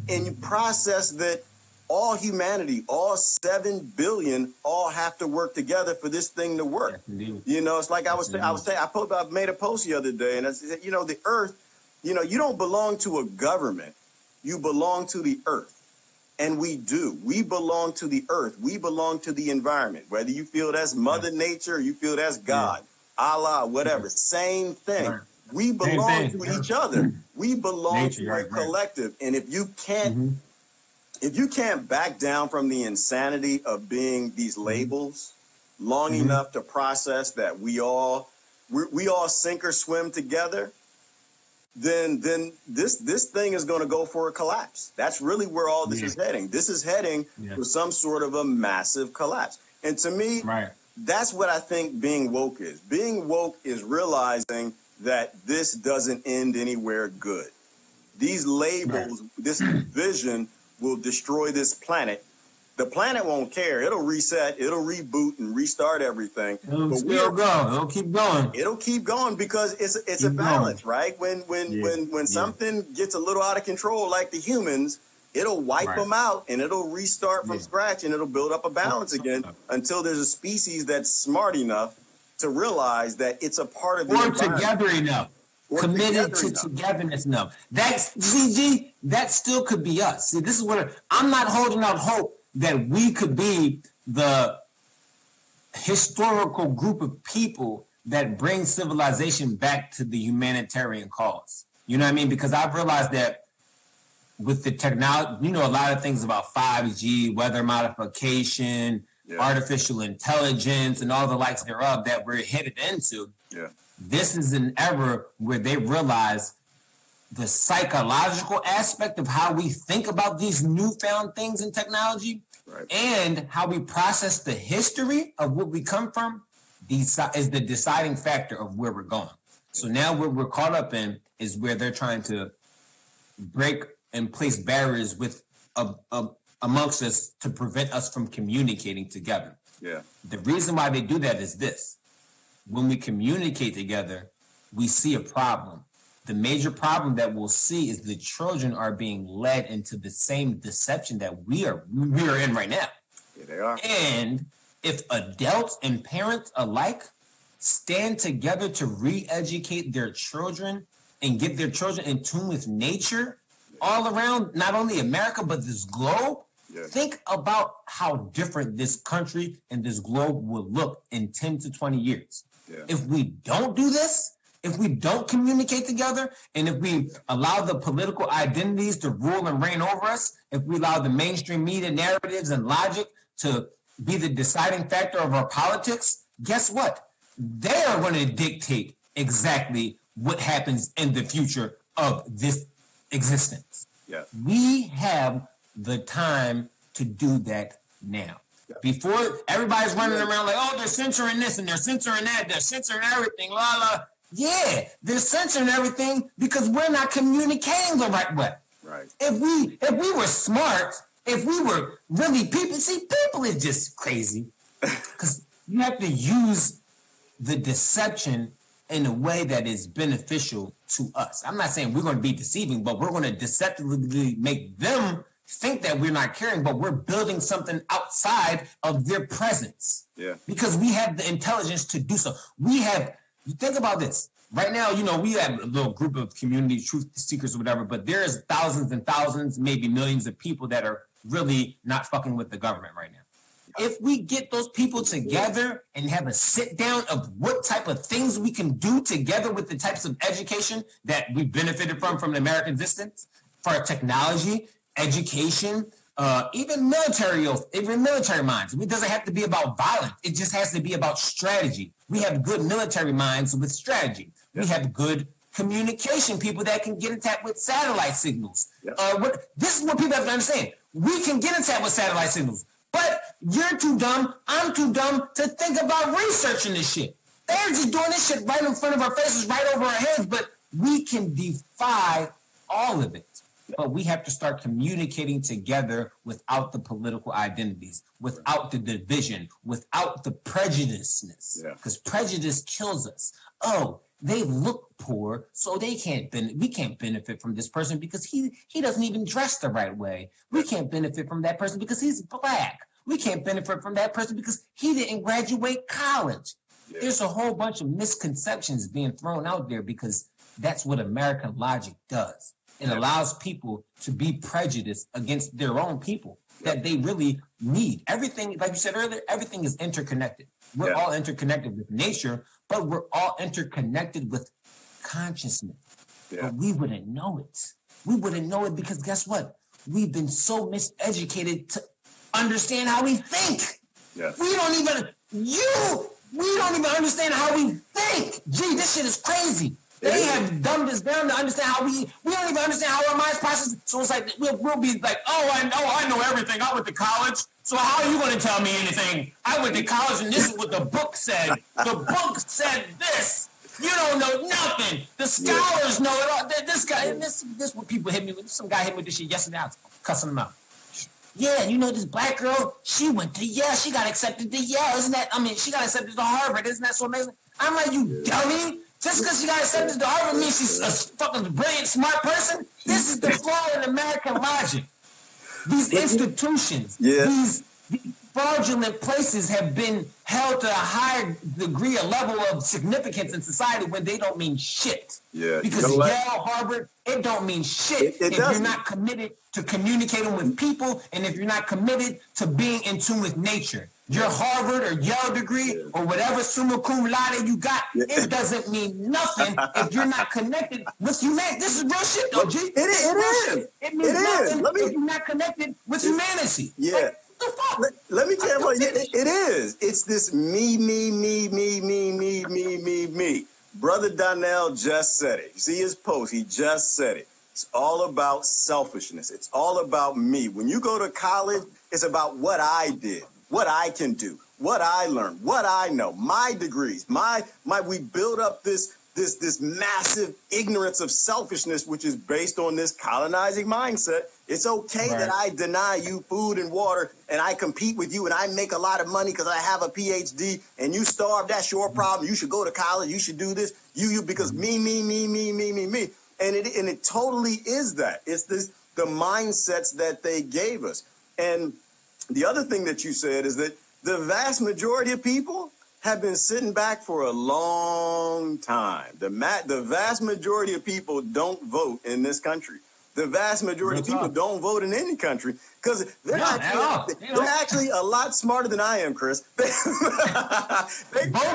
and you process that. All humanity, all 7 billion, all have to work together for this thing to work. You know, it's like I made a post the other day, and I said, you know, the earth, you know, you don't belong to a government. You belong to the earth. And we do. We belong to the earth. We belong to the environment. Whether you feel that's Mother Nature or you feel that's God, Allah, whatever, same thing. We belong to each other. We belong to a collective. And if you can't, if you can't back down from the insanity of being these labels long enough to process that we all sink or swim together, then this thing is going to go for a collapse. That's really where all this is heading. This is heading for some sort of a massive collapse. And to me, that's what I think being woke is. Being woke is realizing that this doesn't end anywhere good. These labels, this vision will destroy this planet. The planet won't care. It'll reset, it'll reboot and restart everything. It'll still go. It'll keep going. It'll keep going because it's a balance, right? When something gets a little out of control, like the humans, it'll wipe them out and it'll restart from scratch and it'll build up a balance again until there's a species that's smart enough to realize that it's a part of the environment. Together enough. Committed to togetherness enough. That's GG, that still could be us. See, this is what I'm not holding out hope that we could be the historical group of people that bring civilization back to the humanitarian cause. You know what I mean? Because I've realized that with the technology, you know, a lot of things about 5G, weather modification, artificial intelligence, and all the likes thereof that we're headed into. This is an era where they realize the psychological aspect of how we think about these newfound things in technology and how we process the history of what we come from is the deciding factor of where we're going. So now what we're caught up in is where they're trying to break and place barriers with amongst us to prevent us from communicating together. The reason why they do that is this. When we communicate together, we see a problem. The major problem that we'll see is the children are being led into the same deception that we are in right now. They are. And if adults and parents alike stand together to re-educate their children and get their children in tune with nature all around, not only America, but this globe, think about how different this country and this globe will look in 10 to 20 years. If we don't do this, if we don't communicate together, and if we allow the political identities to rule and reign over us, if we allow the mainstream media narratives and logic to be the deciding factor of our politics, guess what? They are going to dictate exactly what happens in the future of this existence. We have the time to do that now. Before everybody's running around like, oh, they're censoring this and they're censoring that, they're censoring everything, la la. Yeah, they're censoring everything because we're not communicating the right way. If we were smart, if we were really people is just crazy because you have to use the deception in a way that is beneficial to us. I'm not saying we're going to be deceiving, but we're going to deceptively make them think that we're not caring, but we're building something outside of their presence. Because we have the intelligence to do so. Think about this. Right now, you know, we have a little group of community truth seekers or whatever, but there's thousands and thousands, maybe millions of people that are really not fucking with the government right now. If we get those people together and have a sit down of what type of things we can do together with the types of education that we benefited from the American existence, for our technology, education, even military minds. It doesn't have to be about violence. It just has to be about strategy. We have good military minds with strategy. We have good communication people that can get in touch with satellite signals. This is what people have to understand. We can get in touch with satellite signals, but you're too dumb, I'm too dumb to think about researching this shit. They're just doing this shit right in front of our faces, right over our heads, but we can defy all of it. But we have to start communicating together without the political identities, without the division, without the prejudiceness. Because prejudice kills us. Oh, they look poor, so we can't benefit from this person because he doesn't even dress the right way. We can't benefit from that person because he's black. We can't benefit from that person because he didn't graduate college. There's a whole bunch of misconceptions being thrown out there because that's what American logic does. It allows people to be prejudiced against their own people that they really need. Everything, like you said earlier, everything is interconnected. We're all interconnected with nature, but we're all interconnected with consciousness. Yeah. But we wouldn't know it. We wouldn't know it because guess what? We've been so miseducated to understand how we think. Yes. We don't even understand how we think. Gee, this shit is crazy. They have dumbed us down to understand how we don't even understand how our minds process. So it's like, we'll be like, I know everything. I went to college. So how are you going to tell me anything? I went to college and this is what the book said. The book said this. You don't know nothing. The scholars know it all. This guy, this what people hit me with. Some guy hit me with this shit yesterday. I was cussing him out. Yeah, you know this black girl, she went to Yale. She got accepted to Yale. She got accepted to Harvard. Isn't that so amazing? I'm like, you dummy. Just because she got accepted to Harvard means she's a fucking brilliant, smart person? This is the flaw in American logic. These institutions, these fraudulent places have been held to a higher degree, a level of significance in society when they don't mean shit. Yeah, because Yale, Harvard, it don't mean shit if you're not committed to communicating with people and if you're not committed to being in tune with nature. Your Harvard or Yale degree or whatever summa cum laude you got, it doesn't mean nothing if you're not connected with humanity. This is real shit, though, G. It is. It means nothing if you're not connected with humanity. Yeah. Like, what the fuck? Let me tell you what it is. It's this me. Brother Donnell just said it. You see his post, he just said it. It's all about selfishness. It's all about me. When you go to college, it's about what I did, what I can do, what I learned, what I know, my degrees, we build up this massive ignorance of selfishness, which is based on this colonizing mindset. It's okay that I deny you food and water and I compete with you and I make a lot of money because I have a PhD and you starve. That's your problem. You should go to college. You should do this. You because me. And it totally is that. It's the mindsets that they gave us. And the other thing that you said is that the vast majority of people have been sitting back for a long time. The vast majority of people don't vote in this country. The vast majority of people don't vote in any country because they're actually a lot smarter than I am, Chris. Both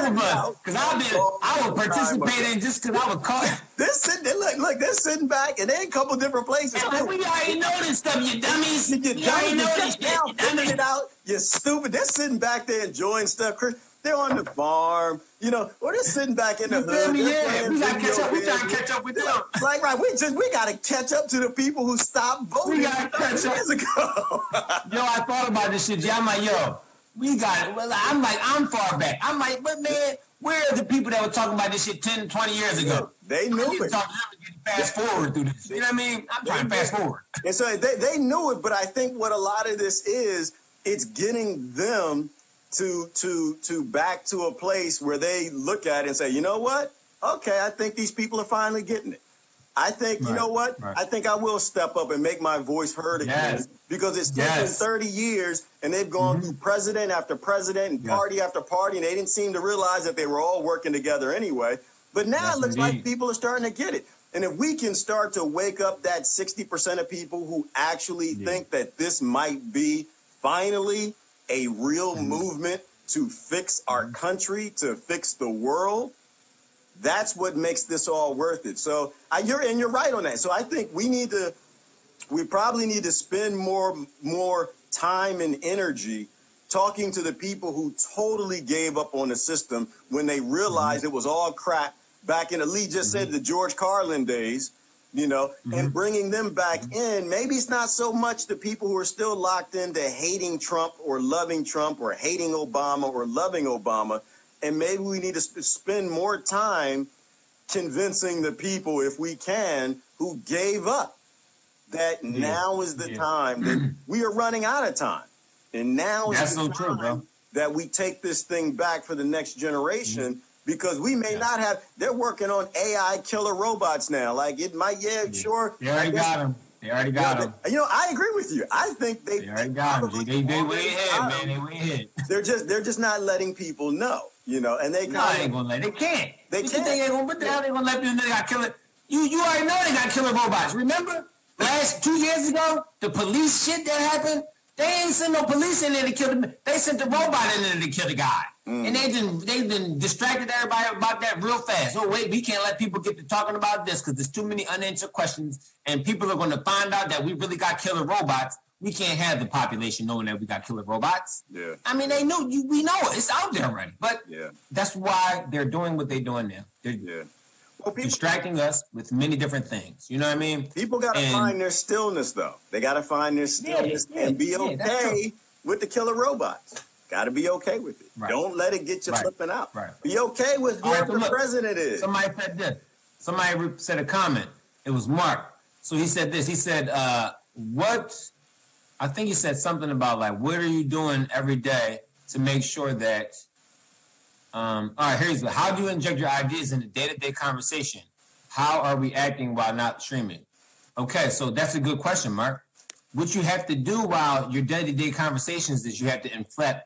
of us, because I would participate in just because I was caught. They're sitting back and they're in a couple different places. Yeah, we already know this stuff, you dummies. You already know this shit. Now figuring it out. You're stupid. They're sitting back there enjoying stuff, Chris. They're on the farm, or they're sitting back in the hood. We gotta catch up. We trying to catch up with them. Right. We gotta catch up to the people who stopped voting we gotta catch up. years ago. Yo, I thought about this shit. I'm like, we got it. Well, I'm far back. I'm like, but man, where are the people that were talking about this shit 10, 20 years ago? They knew it. Fast forward through this. You know what I mean? I'm trying to fast forward. And so they knew it, but I think what a lot of this is, it's getting them to back to a place where they look at it and say, you know what? Okay, I think these people are finally getting it. I think, you know what? I think I will step up and make my voice heard again because it's taken 30 years and they've gone through president after president and party after party and they didn't seem to realize that they were all working together anyway. But now it looks like people are starting to get it. And if we can start to wake up that 60% of people who actually think that this might be finally a real movement to fix our country, to fix the world, that's what makes this all worth it. So you're right on that. So I think we probably need to spend more time and energy talking to the people who totally gave up on the system when they realized it was all crap back in Lee just said the George Carlin days. And bringing them back in. Maybe it's not so much the people who are still locked into hating Trump or loving Trump or hating Obama or loving Obama. And maybe we need to spend more time convincing the people, if we can, who gave up, that now is the time that we are running out of time. And now is the time that we take this thing back for the next generation. Because we may not have, they're working on AI killer robots now. Like it might, sure. They already got them. They already got them. I agree with you. I think they already got them. They way ahead, man. They way ahead. They're just not letting people know, and they ain't gonna let. They can't. They can't. They ain't gonna. What the hell they gonna let people know they got killer? You already know they got killer robots. Remember 2 years ago, the police shit that happened. They ain't sent no police in there to kill him. They sent the robot in there to kill the guy. And they been distracted everybody about that real fast. Oh, wait, we can't let people get to talking about this because there's too many unanswered questions, and people are going to find out that we really got killer robots. We can't have the population knowing that we got killer robots. Yeah. I mean, they knew. We know it. It's out there already. But that's why they're doing what they're doing now. They're distracting us with many different things. You know what I mean? People got to find their stillness, though. They got to find their stillness and be okay with the killer robots. Got to be okay with it. Right. Don't let it get you flipping out. Right. Be okay with whoever the president is. Somebody said this. Somebody said a comment. It was Mark. So he said this. He said, what? I think he said something about, like, what are you doing every day to make sure that, all right, here's how do you inject your ideas in the day-to-day conversation? How are we acting while not streaming? Okay, so that's a good question, Mark. What you have to do while your day-to-day conversations is you have to inflect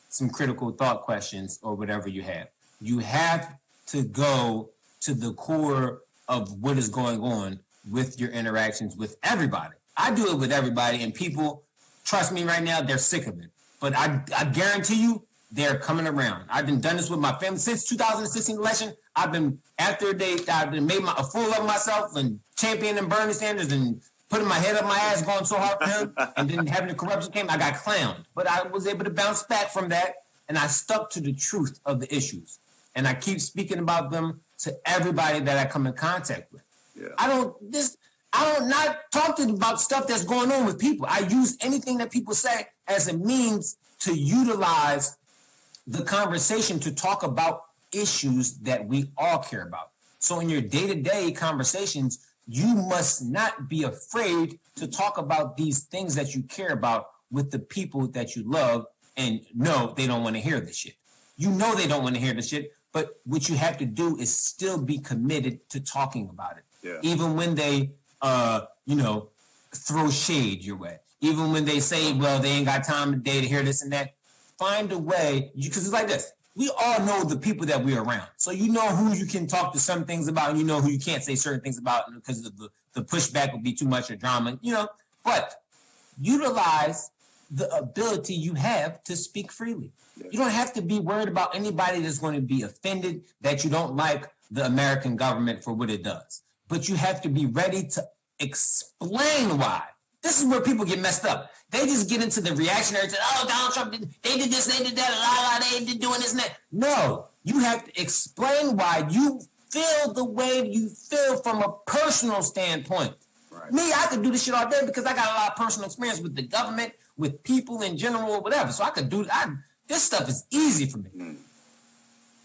some critical thought questions or whatever you have. You have to go to the core of what is going on with your interactions with everybody. I do it with everybody, and people, trust me right now, they're sick of it. But I guarantee you, they're coming around. I've been done this with my family since 2016 election. I've been, after I've been made a fool of myself and championing Bernie Sanders and putting my head up my ass, going so hard for him, and then having the corruption came, I got clowned. But I was able to bounce back from that, and I stuck to the truth of the issues. And I keep speaking about them to everybody that I come in contact with. Yeah. I don't not talk about stuff that's going on with people. I use anything that people say as a means to utilize the conversation to talk about issues that we all care about. So in your day-to-day conversations, you must not be afraid to talk about these things that you care about with the people that you love, and no, they don't want to hear this shit. You know they don't want to hear this shit, but what you have to do is still be committed to talking about it. Yeah. Even when they, throw shade your way. Even when they say, well, they ain't got time today to hear this and that. Find a way, because it's like this. We all know the people that we're around. So you know who you can talk to some things about, and you know who you can't say certain things about because of the pushback will be too much or drama, But utilize the ability you have to speak freely. You don't have to be worried about anybody that's going to be offended that you don't like the American government for what it does. But you have to be ready to explain why. This is where people get messed up. They just get into the reactionary, Donald Trump, they did this, they did that, they did doing this and that. No, you have to explain why you feel the way you feel from a personal standpoint. Right. Me, I could do this shit all day because I got a lot of personal experience with the government, with people in general, or whatever. So I could do this stuff is easy for me.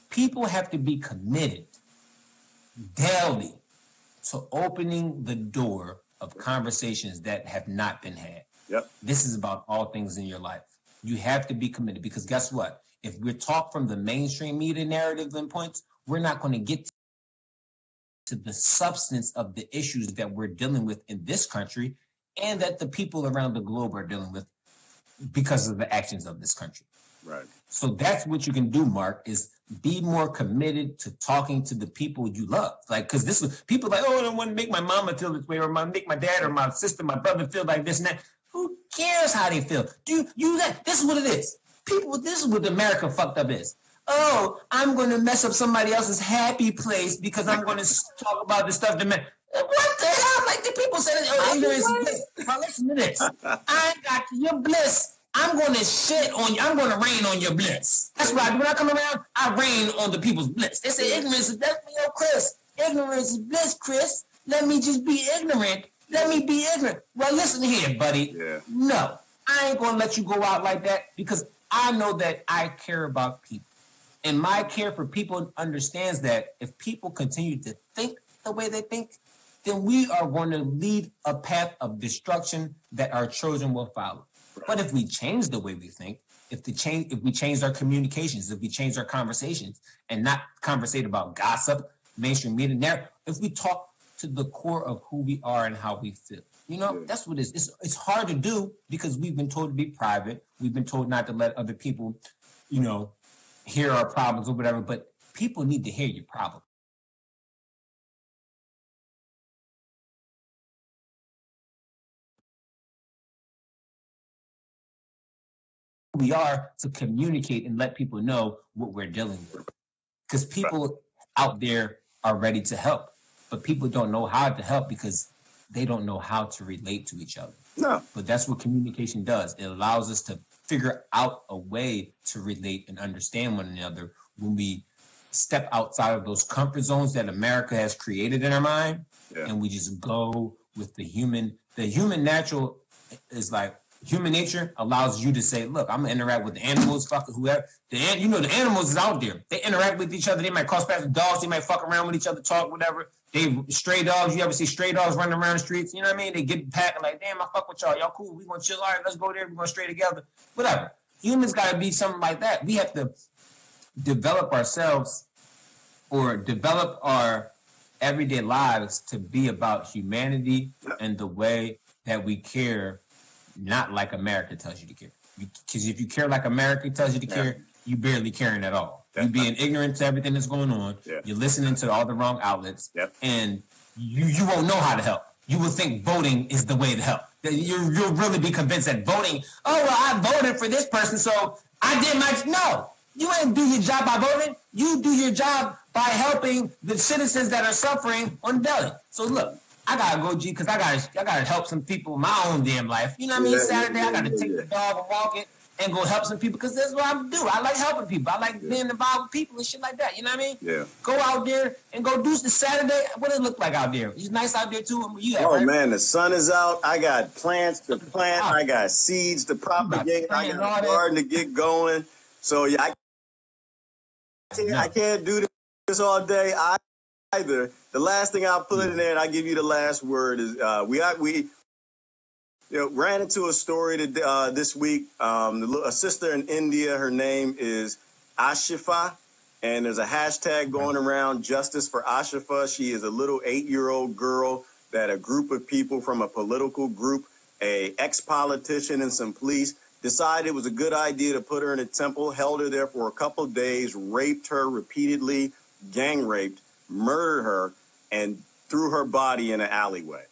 People have to be committed daily to opening the door of conversations that have not been had. Yep. This is about all things in your life. You have to be committed because guess what? If we're taught from the mainstream media narrative and points, we're not going to get to the substance of the issues that we're dealing with in this country and that the people around the globe are dealing with because of the actions of this country. Right. So that's what you can do, Mark, is be more committed to talking to the people you love. Like, because this is people like, I don't want to make my mama feel this way, or make my dad or my sister, my brother feel like this and that. Who cares how they feel? This is what it is. People, this is what America fucked up is. Oh, I'm going to mess up somebody else's happy place because I'm going to talk about the stuff that man. What the hell? Like the people say, ignorance is bliss. Now listen to this. I got your bliss. I'm going to shit on you. I'm going to rain on your bliss. That's what I do. When I come around, I rain on the people's bliss. They say ignorance is bliss. Chris, ignorance is bliss, Chris. Let me just be ignorant. Let me be ignorant. Well, listen here, buddy. Yeah. No, I ain't going to let you go out like that because I know that I care about people. And my care for people understands that if people continue to think the way they think, then we are going to lead a path of destruction that our children will follow. Right. But if we change the way we think, if we change our communications, if we change our conversations and not conversate about gossip, mainstream media, narrative, if we talk to the core of who we are and how we feel, that's what it is. It's hard to do because we've been told to be private. We've been told not to let other people, hear our problems or whatever, but people need to hear your problem. we are to communicate and let people know what we're dealing with. Because people out there are ready to help, but people don't know how to help because they don't know how to relate to each other. No. But that's what communication does. It allows us to figure out a way to relate and understand one another when we step outside of those comfort zones that America has created in our mind, and we just go with the human natural is like human nature allows you to say, look, I'm gonna interact with the animals, fuck whoever. The animals is out there. They interact with each other. They might cross paths with dogs. They might fuck around with each other, talk, whatever. They stray dogs. You ever see stray dogs running around the streets? You know what I mean? They get packed like, damn, I fuck with y'all. Y'all cool. We gonna chill. All right, let's go there. We gonna stray together. Whatever. Humans gotta be something like that. We have to develop ourselves or develop our everyday lives to be about humanity and the way that we care, not like America tells you to care. Because if you care like America tells you to care, you barely caring at all. You being ignorant to everything that's going on. You're listening to all the wrong outlets, and you won't know how to help. You will think voting is the way to help. You'll really be convinced that voting, oh, well, I voted for this person, so I did my... No, you ain't do your job by voting. You do your job by helping the citizens that are suffering on the belly. So look, I gotta go, G, because I gotta help some people in my own damn life. You know what I mean? Saturday, I gotta take the dog and walk it and go help some people because that's what I do. I like helping people. I like being involved with people and shit like that. You know what I mean? Yeah. Go out there and go do the Saturday. What does it look like out there? It's nice out there too. You have, right? Man, the sun is out. I got plants to plant. I got seeds to propagate. I got a garden to get going. So yeah, I can't do this all day either. The last thing I'll put in there, and I'll give you the last word, is we ran into a story this week. A sister in India, her name is Ashifa, and there's a hashtag going around, Justice for Ashifa. She is a little 8-year-old girl that a group of people from a political group, a ex-politician and some police, decided it was a good idea to put her in a temple, held her there for a couple of days, raped her repeatedly, gang raped, murdered her, and threw her body in an alleyway,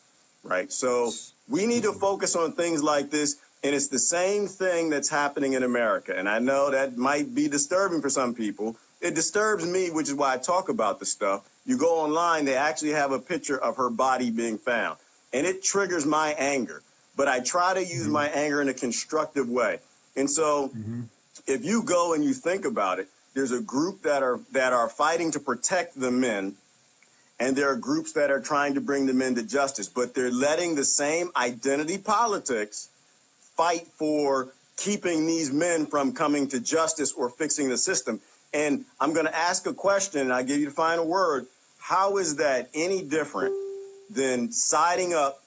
right? So we need to focus on things like this, and it's the same thing that's happening in America. And I know that might be disturbing for some people. It disturbs me, which is why I talk about the stuff. You go online, they actually have a picture of her body being found, and it triggers my anger. But I try to use my anger in a constructive way. And so if you go and you think about it, there's a group that are fighting to protect the men, and there are groups that are trying to bring the men to justice, but they're letting the same identity politics fight for keeping these men from coming to justice or fixing the system. And I'm going to ask a question, and I'll give you the final word. How is that any different than siding up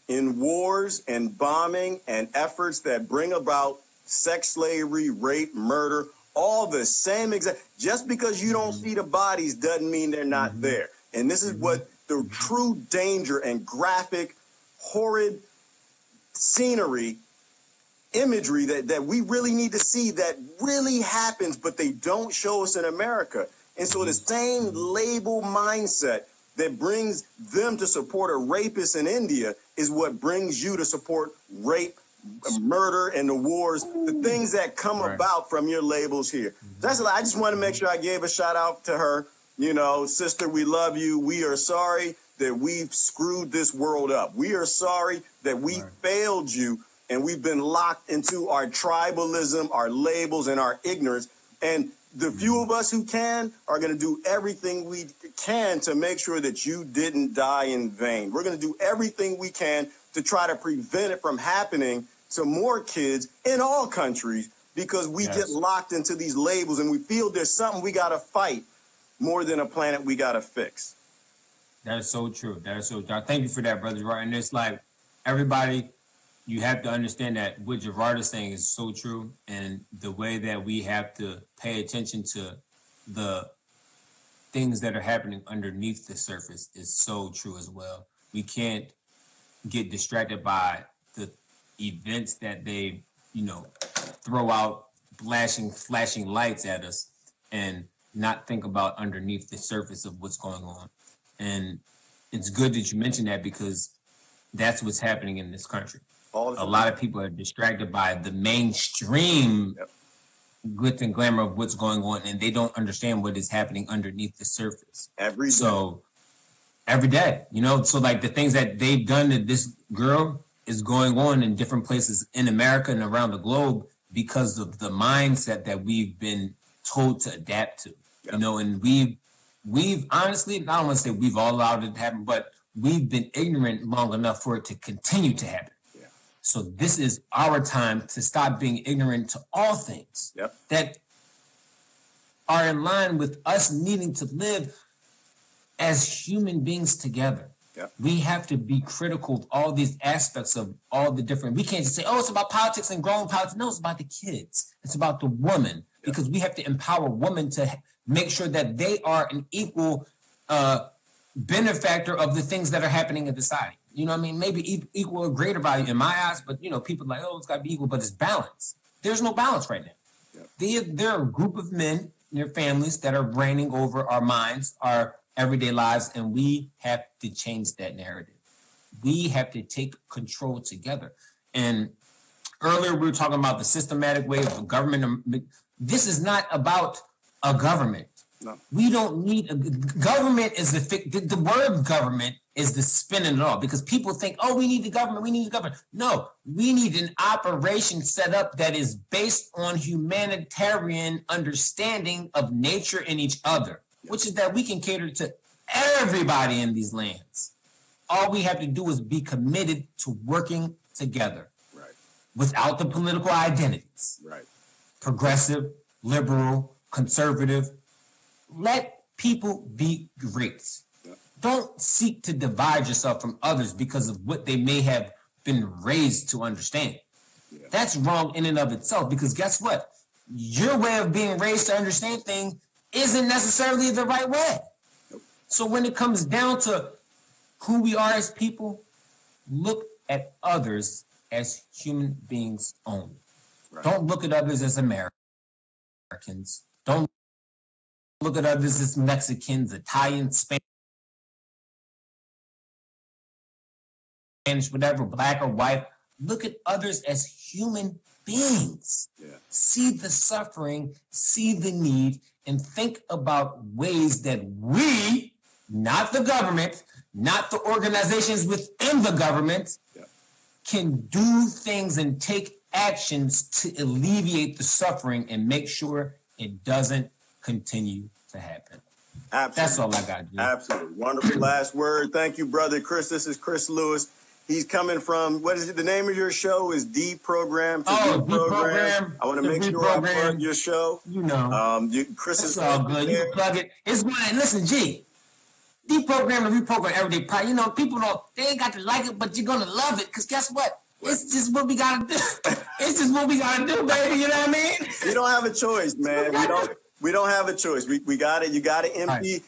in wars and bombing and efforts that bring about sex slavery, rape, murder, all the same exact? Just because you don't see the bodies doesn't mean they're not there. And this is what the true danger and graphic, horrid scenery, imagery that we really need to see that really happens, but they don't show us in America. And so the same label mindset that brings them to support a rapist in India is what brings you to support rape, murder, and the wars, the things that come about from your labels here. That's I just want to make sure I gave a shout out to her. You know, sister, we love you. We are sorry that we've screwed this world up. We are sorry that we failed you, and we've been locked into our tribalism, our labels, and our ignorance. And the few of us who can are going to do everything we can to make sure that you didn't die in vain. We're going to do everything we can to try to prevent it from happening to more kids in all countries, because we get locked into these labels and we feel there's something we got to fight more than a planet we got to fix. That is so true. That is so true. Thank you for that, Brother Gerard. And it's like, everybody, you have to understand that what Gerard is saying is so true, and the way that we have to pay attention to the things that are happening underneath the surface is so true as well. We can't get distracted by the events that they, throw out flashing lights at us and not think about underneath the surface of what's going on. And it's good that you mentioned that, because that's what's happening in this country. a lot of people are distracted by the mainstream glitz and glamour of what's going on, and they don't understand what is happening underneath the surface. Every day, you know, so like the things that they've done to this girl is going on in different places in America and around the globe because of the mindset that we've been told to adapt to, you know, and we've honestly, I don't want to say we've all allowed it to happen, but we've been ignorant long enough for it to continue to happen. So this is our time to stop being ignorant to all things that are in line with us needing to live as human beings together. We have to be critical of all these aspects of all the different, we can't just say, oh, it's about politics and growing politics. No, it's about the kids. It's about the woman, because we have to empower women to make sure that they are an equal benefactor of the things that are happening in society. You know what I mean? Maybe equal or greater value in my eyes, but, you know, people are like, oh, it's got to be equal, but it's balance. There's no balance right now. There are a group of men and their families that are reigning over our minds, our everyday lives, and we have to change that narrative. We have to take control together. And earlier we were talking about the systematic way of government. This is not about a government. No. We don't need a government. The word government is the spin in it all, because people think, oh, we need the government. We need the government. No, we need an operation set up that is based on humanitarian understanding of nature and each other, which is that we can cater to everybody in these lands. All we have to do is be committed to working together, without the political identities, progressive, liberal, conservative. Let people be great. Don't seek to divide yourself from others because of what they may have been raised to understand. That's wrong in and of itself, because guess what? Your way of being raised to understand things isn't necessarily the right way. So when it comes down to who we are as people, look at others as human beings only. Don't look at others as Americans. Don't look at others as Mexicans, Italians, Spanish, whatever, black or white. Look at others as human beings. See the suffering, see the need, and think about ways that we, not the government, not the organizations within the government, can do things and take actions to alleviate the suffering and make sure it doesn't continue to happen. Absolutely. That's all I got, Jim. Absolutely. Wonderful last word. Thank you, brother Chris. This is Chris Lewis. He's coming from, what is it? The name of your show is Deprogram to Deprogram. I want to make sure I plug your show. You know. Chris is all good. You can plug it. It's going, listen, G. Deprogram and reprogram every day. You know, people they ain't got to like it, but you're going to love it, because guess what? It's just what we got to do. It's just what we got to do, baby. You know what I mean? You don't have a choice, man. We don't have a choice. We got it. You got to empty.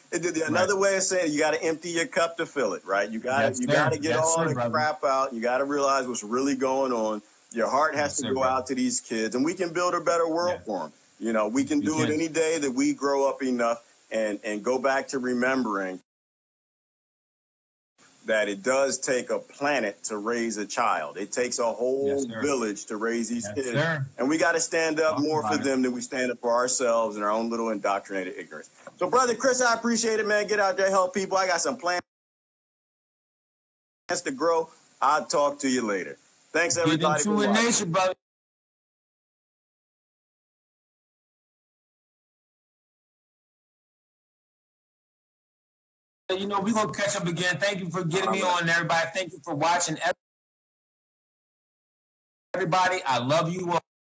Another way of saying it, you got to empty your cup to fill it, right? You got to get all the crap out. You got to realize what's really going on. Your heart has to go out to these kids, and we can build a better world for them. You know, we can do it any day that we grow up enough and go back to remembering that it does take a planet to raise a child. It takes a whole village to raise these kids. And we got to stand up more for them than we stand up for ourselves and our own little indoctrinated ignorance. So, brother Chris, I appreciate it, man. Get out there, help people. I got some plans to grow. I'll talk to you later. Thanks, everybody. For watching. Nation, brother. You know, we're going to catch up again. Thank you for getting me on, everybody. Thank you for watching. Everybody, I love you all.